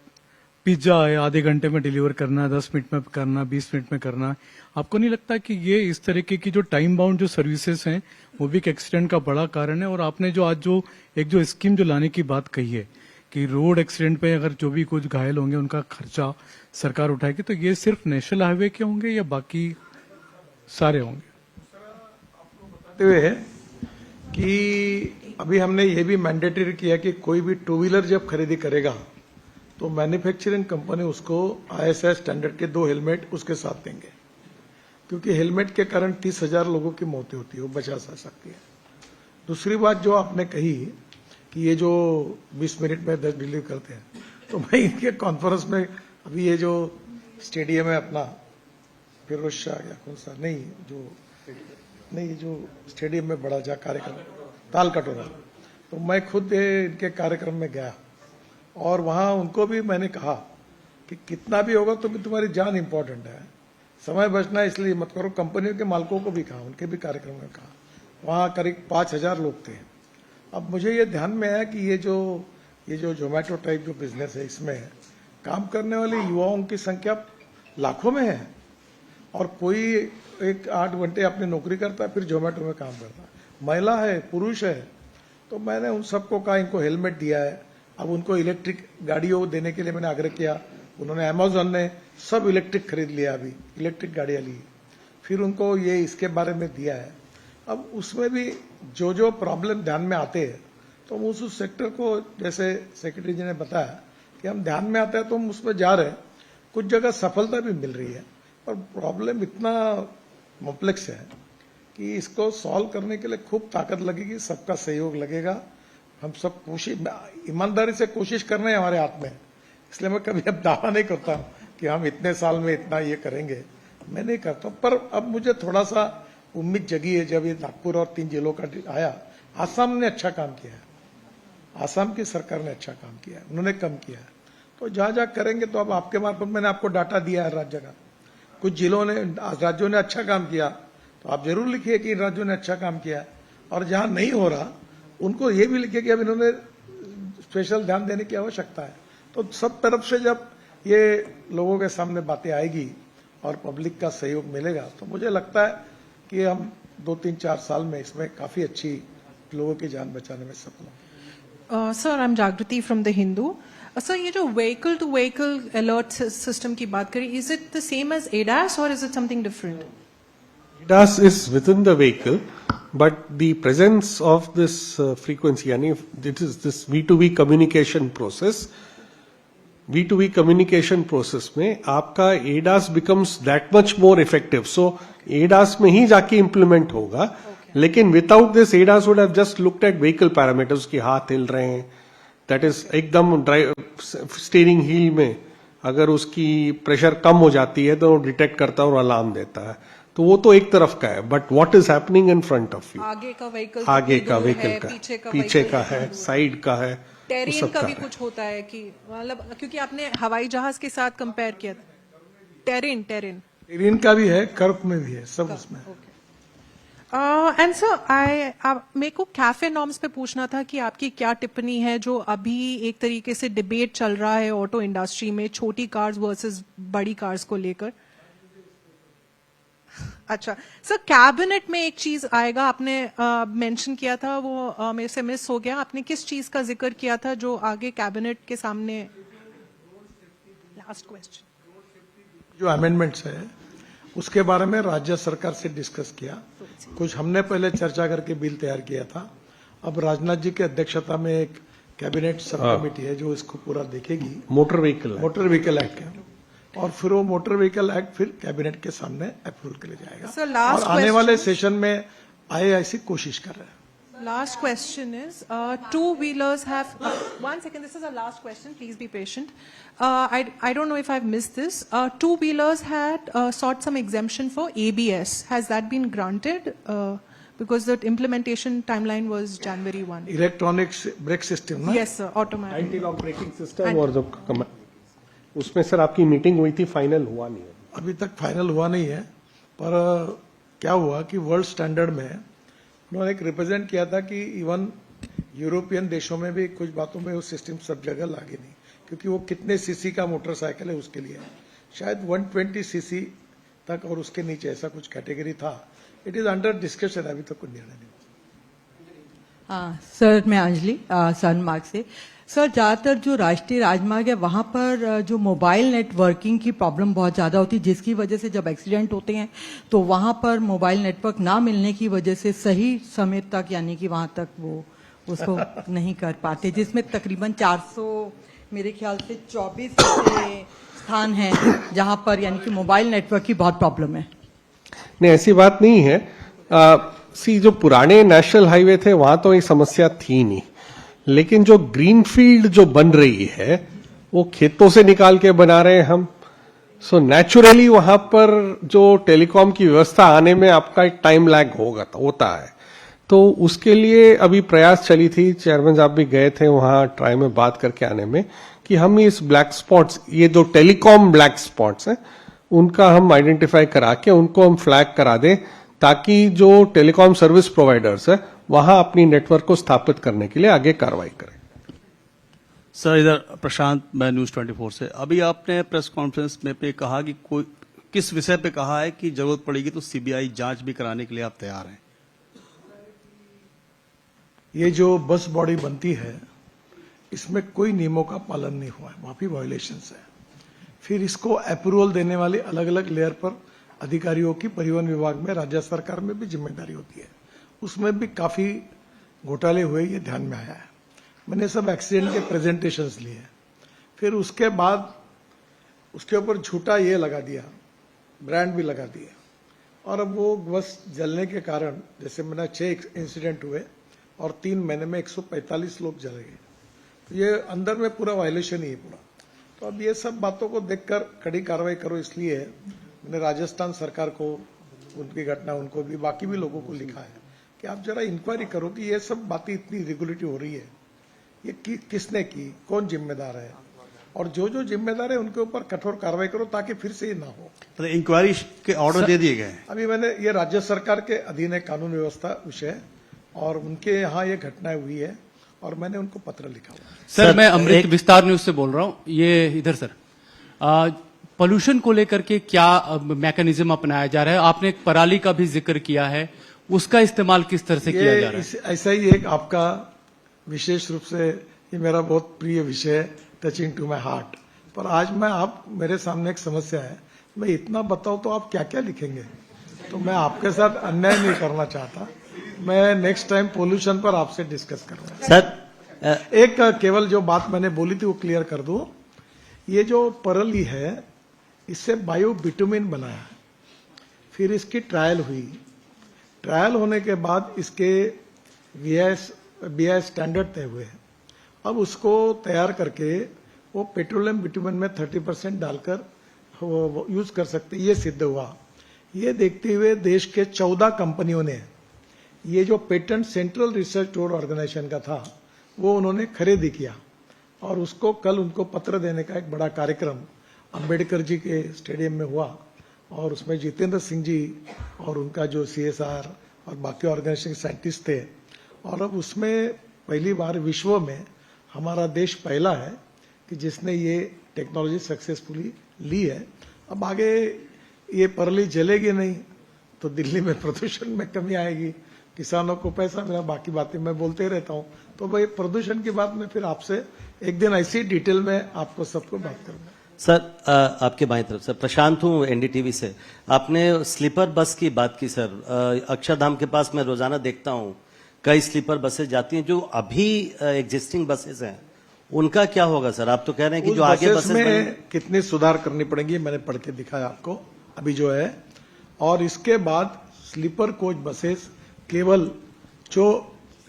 पिज्जा है, आधे घंटे में डिलीवर करना, 10 मिनट में करना, 20 मिनट में करना। आपको नहीं लगता कि ये इस तरीके की जो टाइम बाउंड जो सर्विसेज हैं वो भी एक एक्सीडेंट का बड़ा कारण है? और आपने जो आज जो स्कीम जो लाने की बात कही है कि रोड एक्सीडेंट पे अगर जो भी कुछ घायल होंगे उनका खर्चा सरकार उठाएगी, तो ये सिर्फ नेशनल हाईवे के होंगे या बाकी सारे होंगे? बताते हुए कि अभी हमने ये भी मैंडेटरी किया कि कोई भी टू व्हीलर जब खरीदी करेगा तो मैन्युफैक्चरिंग कंपनी उसको ISI स्टैंडर्ड के 2 हेलमेट उसके साथ देंगे, क्योंकि हेलमेट के कारण 30,000 लोगों की मौतें होती है, वो बचा जा सकती है। दूसरी बात जो आपने कही कि ये जो 20 मिनट में 10 डिलीवर करते हैं, तो मैं इनके कॉन्फ्रेंस में अभी ये जो स्टेडियम है अपना फिरोज शाह या कौन सा नहीं जो स्टेडियम में बड़ा जा कार्यक्रम ताल कटोरा, तो मैं खुद इनके कार्यक्रम में गया और वहां उनको भी मैंने कहा कि कितना भी होगा तो भी तुम्हारी जान इंपॉर्टेंट है, समय बचना है इसलिए मत करो। कंपनियों के मालिकों को भी कहा, उनके भी कार्यक्रम में कहा, वहां करीब 5,000 लोग थे। अब मुझे ये ध्यान में आया कि ये जो जोमेटो टाइप जो बिजनेस है, इसमें काम करने वाले युवाओं की संख्या लाखों में है, और कोई एक 8 घंटे अपनी नौकरी करता है फिर जोमेटो में काम करता है, महिला है पुरुष है। तो मैंने उन सबको कहा इनको हेलमेट दिया है, अब उनको इलेक्ट्रिक गाड़ियों देने के लिए मैंने आग्रह किया। उन्होंने अमेजोन ने सब इलेक्ट्रिक खरीद लिया, अभी इलेक्ट्रिक गाड़ियां ली, फिर उनको ये इसके बारे में दिया है। अब उसमें भी जो प्रॉब्लम ध्यान में आते हैं तो हम उस सेक्टर को, जैसे सेक्रेटरी जी ने बताया कि हम ध्यान में आते हैं तो हम उसमें जा रहे हैं, कुछ जगह सफलता भी मिल रही है, पर प्रॉब्लम इतना कॉम्प्लेक्स है कि इसको सॉल्व करने के लिए खूब ताकत लगेगी, सबका सहयोग लगेगा। हम सब ईमानदारी से कोशिश कर रहे हैं हमारे हाथ में, इसलिए मैं कभी अब दावा नहीं करता कि हम इतने साल में इतना ये करेंगे, मैं नहीं करता। पर अब मुझे थोड़ा सा उम्मीद जगी है, जब ये नागपुर और 3 जिलों का आया। आसाम ने अच्छा काम किया है, आसाम की सरकार ने अच्छा काम किया है, उन्होंने कम किया है, तो जहां जहां करेंगे तो अब आपके मार्फत मैंने आपको डाटा दिया है राज्य का, कुछ जिलों ने राज्यों ने अच्छा काम किया तो आप जरूर लिखिए कि इन राज्यों ने अच्छा काम किया, और जहां नहीं हो रहा उनको ये भी लिखिए कि अब इन्होंने स्पेशल ध्यान देने की आवश्यकता है। तो सब तरफ से जब ये लोगों के सामने बातें आएगी और पब्लिक का सहयोग मिलेगा तो मुझे लगता है कि हम 2-3-4 साल में इसमें काफी अच्छी लोगों की जान बचाने में सफल होंगे। Sir, I am Jagriti from the Hindu. Sir, ये जो vehicle to vehicle alert system की बात करें, is it the same as ADAS और is it something different? ADAS is within the vehicle, but the presence of this frequency, yani it is this V2V communication process. V2V communication process में आपका ADAS becomes that much more effective. So ADAS में ही जाके implement होगा, लेकिन without this ADAS would have just looked at vehicle parameters कि हाथ हिल रहे हैं, that is एकदम स्टीयरिंग व्हील में अगर उसकी प्रेशर कम हो जाती है तो डिटेक्ट करता है और अलार्म देता है, तो वो तो एक तरफ का है। But what is happening in front of you, आगे का व्हीकल का पीछे का है, साइड का है, टेरेन का भी कुछ होता है कि मतलब, क्योंकि आपने हवाई जहाज के साथ कंपेयर किया था, टेरेन का भी है, कर्व में भी है, सब उसमें है। एंड सर, मेरे को कैफे नॉर्म्स पे पूछना था कि आपकी क्या टिप्पणी है जो अभी एक तरीके से डिबेट चल रहा है ऑटो इंडस्ट्री में, छोटी कार्स वर्सेस बड़ी कार्स को लेकर। अच्छा सर, कैबिनेट में एक चीज आएगा, आपने मेंशन किया था, वो मेरे से मिस हो गया। आपने किस चीज का जिक्र किया था जो आगे कैबिनेट के सामने? Last question. जो अमेंडमेंट्स है उसके बारे में राज्य सरकार से डिस्कस किया, कुछ हमने पहले चर्चा करके बिल तैयार किया था। अब राजनाथ जी की अध्यक्षता में एक कैबिनेट सब कमेटी है जो इसको पूरा देखेगी, मोटर व्हीकल एक्ट और फिर वो मोटर व्हीकल एक्ट फिर कैबिनेट के सामने अप्रूवल के लिए जाएगा। So last और आने वाले सेशन में आए ऐसी कोशिश कर रहे हैं। Last question is, two-wheelers have, one second, this is our last question, please be patient. I don't know if I've missed this. Two-wheelers had sought some exemption for ABS. Has that been granted? Because the implementation timeline was January 1. Electronic brake system ना? Yes, sir, automatic. Anti lock braking system और जो उसमें sir आपकी meeting हुई थी, final हुआ नहीं है। अभी तक फाइनल हुआ नहीं है, पर क्या हुआ कि वर्ल्ड स्टैंडर्ड में उन्होंने एक रिप्रेजेंट किया था कि इवन यूरोपियन देशों में भी कुछ बातों में वो सिस्टम सब जगह लागे नहीं, क्योंकि वो कितने सीसी का मोटरसाइकिल है उसके लिए शायद 120 सीसी तक और उसके नीचे ऐसा कुछ कैटेगरी था। इट इज अंडर डिस्कशन, अभी तक कोई निर्णय नहीं। सर मैं अंजलि सनमार्ग से। सर ज्यादातर जो राष्ट्रीय राजमार्ग है वहां पर जो मोबाइल नेटवर्किंग की प्रॉब्लम बहुत ज्यादा होती है, जिसकी वजह से जब एक्सीडेंट होते हैं तो वहां पर मोबाइल नेटवर्क ना मिलने की वजह से सही समय तक यानी कि वहां तक वो उसको नहीं कर पाते, जिसमें तकरीबन 400 मेरे ख्याल से 24 ऐसे स्थान हैं जहां पर यानी कि मोबाइल नेटवर्क की बहुत प्रॉब्लम है। नहीं, ऐसी बात नहीं है। जो पुराने नेशनल हाईवे थे वहां तो ये समस्या थी नहीं, लेकिन जो ग्रीनफील्ड जो बन रही है वो खेतों से निकाल के बना रहे हैं हम। सो नेचुरली वहां पर जो टेलीकॉम की व्यवस्था आने में आपका एक टाइम लैग होता है, तो उसके लिए अभी प्रयास चली थी। चेयरमैन साहब भी गए थे वहां ट्राई में बात करके आने में कि हम इस ब्लैक स्पॉट्स, ये जो टेलीकॉम ब्लैक स्पॉट्स हैं उनका हम आइडेंटिफाई करा के उनको हम फ्लैग करा दें, ताकि जो टेलीकॉम सर्विस प्रोवाइडर्स है वहां अपनी नेटवर्क को स्थापित करने के लिए आगे कार्रवाई करें। सर इधर प्रशांत, मैं न्यूज 24 से। अभी आपने प्रेस कॉन्फ्रेंस में पे कहा कि कोई किस विषय पे कहा है कि जरूरत पड़ेगी तो सीबीआई जांच भी कराने के लिए आप तैयार हैं? ये जो बस बॉडी बनती है इसमें कोई नियमों का पालन नहीं हुआ है, वहां भी वायलेशंस है। फिर इसको अप्रूवल देने वाले अलग अलग लेयर पर अधिकारियों की परिवहन विभाग में, राज्य सरकार में भी जिम्मेदारी होती है, उसमें भी काफी घोटाले हुए, ये ध्यान में आया है। मैंने सब एक्सीडेंट के प्रेजेंटेशंस लिए, फिर उसके बाद उसके ऊपर झूठा ये लगा दिया, ब्रांड भी लगा दिए, और अब वो बस जलने के कारण, जैसे मैंने 6 इंसिडेंट हुए और 3 महीने में 145 लोग जले गए, तो ये अंदर में पूरा वायलेशन ही है पूरा। तो अब ये सब बातों को देखकर कड़ी कार्रवाई करो, इसलिए मैंने राजस्थान सरकार को, उनकी घटना, उनको भी, बाकी भी लोगों को लिखा है कि आप जरा इंक्वायरी करो कि ये सब बातें इतनी रेगुलेटरी हो रही है, ये किसने की, कौन जिम्मेदार है, और जो जो जिम्मेदार है उनके ऊपर कठोर कार्रवाई करो ताकि फिर से ये ना हो। तो इंक्वायरी के ऑर्डर दे दिए गए हैं? अभी मैंने, ये राज्य सरकार के अधीन है कानून व्यवस्था विषय, और उनके यहाँ ये घटनाएं हुई है और मैंने उनको पत्र लिखा हुआ है। सर मैं अमृत विस्तार न्यूज से बोल रहा हूँ। ये इधर सर, पोल्यूशन को लेकर के क्या मैकेनिज्म अपनाया जा रहा है? आपने एक पराली का भी जिक्र किया है, उसका इस्तेमाल किस तरह से किया जा रहा है? ऐसा ही एक आपका विशेष रूप से, ये मेरा बहुत प्रिय विषय है, टचिंग टू माई हार्ट, पर आज मेरे सामने एक समस्या है, मैं इतना बताऊं तो आप क्या क्या लिखेंगे, तो मैं आपके साथ अन्याय नहीं करना चाहता। मैं नेक्स्ट टाइम पोल्यूशन पर आपसे डिस्कस करूंगा। सर एक केवल जो बात मैंने बोली थी वो क्लियर कर दूं, ये जो पराली है इससे बायो बिटुमिन बना है, फिर इसकी ट्रायल हुई, ट्रायल होने के बाद इसके बीआईएस स्टैंडर्ड तय हुए। अब उसको तैयार करके वो पेट्रोलियम बिटुमिन में 30% डालकर वो यूज कर सकते, ये सिद्ध हुआ। ये देखते हुए देश के 14 कंपनियों ने ये जो patent central research board organisation का था वो उन्होंने खरीदी किया, और उसको कल उनको पत्र देने का एक बड़ा कार्यक्रम अंबेडकर जी के स्टेडियम में हुआ, और उसमें जितेंद्र सिंह जी और उनका जो CSR और बाकी ऑर्गेनाइजेशन साइंटिस्ट थे, और अब उसमें पहली बार विश्व में हमारा देश पहला है कि जिसने ये टेक्नोलॉजी सक्सेसफुली ली है। अब आगे ये पराली जलेगी नहीं तो दिल्ली में प्रदूषण में कमी आएगी, किसानों को पैसा मिला, बाकी बातें मैं बोलते ही रहता हूं। तो भाई प्रदूषण की बात में फिर आपसे एक दिन ऐसी डिटेल में आपको सबको बात करूंगा। सर आपके बाएं तरफ सर, प्रशांत हूं एनडीटीवी से। आपने स्लीपर बस की बात की सर, अक्षरधाम के पास मैं रोजाना देखता हूं कई स्लीपर बसें जाती हैं, जो अभी एग्जिस्टिंग बसेस हैं उनका क्या होगा सर? आप तो कह रहे हैं कि जो आगे बसेस में कितनी सुधार करनी पड़ेगी मैंने पढ़ के दिखाया आपको अभी जो है, और इसके बाद स्लीपर कोच बसेस केवल जो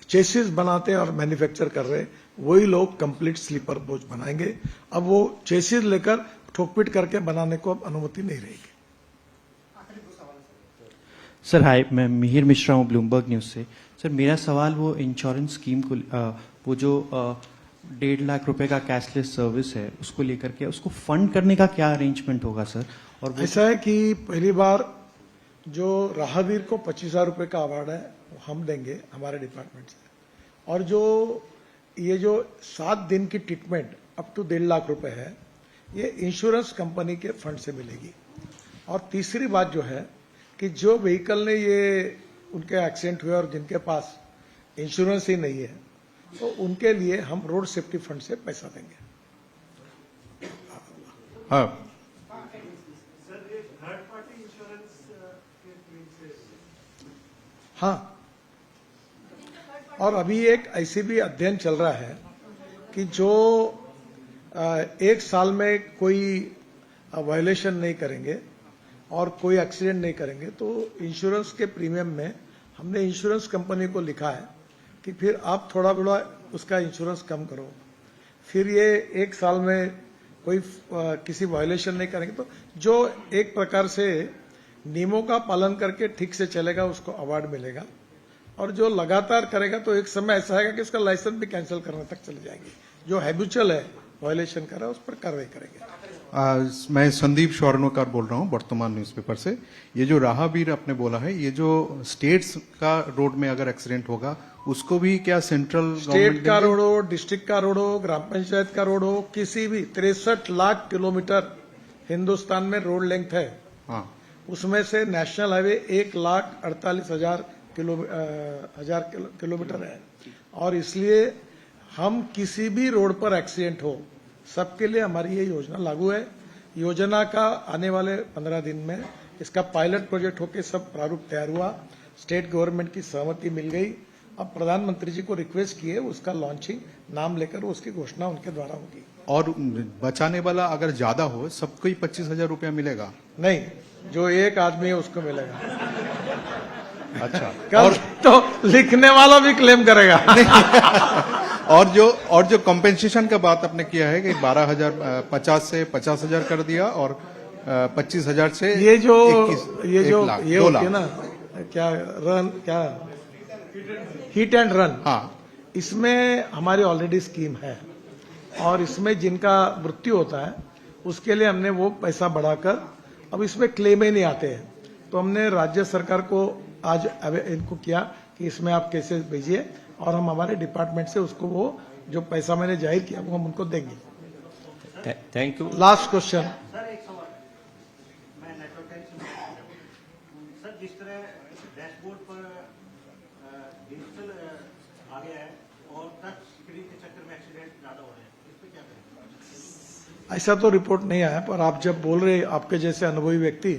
चेसिस बनाते हैं और मैन्युफैक्चर कर रहे हैं वही लोग कंप्लीट स्लीपर कोच बनाएंगे। अब वो चेसिस लेकर ठोकपीट करके बनाने को अब अनुमति नहीं रहेगी। सर हाय, मैं मिहिर मिश्रा हूँ ब्लूमबर्ग न्यूज से। सर मेरा सवाल वो इंश्योरेंस स्कीम को वो जो 1.5 लाख रुपए का कैशलेस सर्विस है उसको लेकर के उसको फंड करने का क्या अरेंजमेंट होगा सर? और वो ऐसा है कि पहली बार जो राहगीर को 25,000 रुपए का अवार्ड है वो हम देंगे हमारे डिपार्टमेंट से, और जो ये जो 7 दिन की ट्रीटमेंट अप टू 1.5 लाख रुपए है ये इंश्योरेंस कंपनी के फंड से मिलेगी। और तीसरी बात जो है कि जो व्हीकल ने ये उनके एक्सीडेंट हुए और जिनके पास इंश्योरेंस ही नहीं है तो उनके लिए हम रोड सेफ्टी फंड से पैसा देंगे। हाँ हाँ, और अभी एक ऐसी भी अध्ययन चल रहा है कि जो 1 साल में कोई वायलेशन नहीं करेंगे और कोई एक्सीडेंट नहीं करेंगे तो इंश्योरेंस के प्रीमियम में हमने इंश्योरेंस कंपनी को लिखा है कि फिर आप थोड़ा थोड़ा उसका इंश्योरेंस कम करो, फिर ये 1 साल में कोई किसी वायलेशन नहीं करेंगे तो जो एक प्रकार से नियमों का पालन करके ठीक से चलेगा उसको अवार्ड मिलेगा, और जो लगातार करेगा तो एक समय ऐसा आएगा कि उसका लाइसेंस भी कैंसिल करने तक चले जाएंगे। जो हैबिचुअल है वायलेशन कर रहा है उस पर कार्रवाई करेंगे। मैं संदीप स्वर्णकार बोल रहा हूँ वर्तमान न्यूज़पेपर से। ये जो राहगीर आपने बोला है, ये जो स्टेट्स का रोड में अगर एक्सीडेंट होगा उसको भी क्या सेंट्रल स्टेट का रोड हो, डिस्ट्रिक्ट का रोड हो, ग्राम पंचायत का रोड हो, किसी भी 63 लाख किलोमीटर हिंदुस्तान में रोड लेंथ है। हाँ, उसमें से नेशनल हाईवे 1,48,000 किलोमीटर है, और इसलिए हम किसी भी रोड पर एक्सीडेंट हो सबके लिए हमारी ये योजना लागू है। योजना का आने वाले 15 दिन में इसका पायलट प्रोजेक्ट होकर सब प्रारूप तैयार हुआ, स्टेट गवर्नमेंट की सहमति मिल गई। अब प्रधानमंत्री जी को रिक्वेस्ट किए उसका लॉन्चिंग नाम लेकर उसकी घोषणा उनके द्वारा होगी। और बचाने वाला अगर ज्यादा हो सबको ही 25,000 रुपया मिलेगा? नहीं, जो एक आदमी है उसको मिलेगा। अच्छा, कल तो लिखने वाला भी क्लेम करेगा। और जो कॉम्पेंसेशन का बात आपने किया है कि 12,050 से 50,000 कर दिया और 25,000 से ये जो 1 लाख, ये 2 होती है लाख ना क्या रन, क्या हिट एंड रन, हाँ, इसमें हमारी ऑलरेडी स्कीम है, और इसमें जिनका मृत्यु होता है उसके लिए हमने वो पैसा बढ़ाकर अब इसमें क्लेम ही नहीं आते हैं, तो हमने राज्य सरकार को आज इनको किया कि इसमें आप कैसे भेजिए, और हम हमारे डिपार्टमेंट से उसको वो जो पैसा मैंने जाहिर किया वो हम उनको देंगे। Thank you. Last question. Sir, जिस तरह डैशबोर्ड पर डिजिटल आ गया है और टच स्क्रीन के चक्कर में एक्सीडेंट ज्यादा हो रहे हैं, इस पे क्या करें? ऐसा तो रिपोर्ट नहीं आया, पर आप जब बोल रहे आपके जैसे अनुभवी व्यक्ति,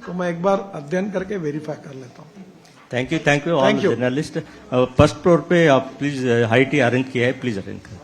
तो मैं एक बार अध्ययन करके वेरीफाई कर लेता हूँ। Thank you all journalist. First floor पे आप प्लीज हाई टी अरेंज किया है, प्लीज अरेंज करें।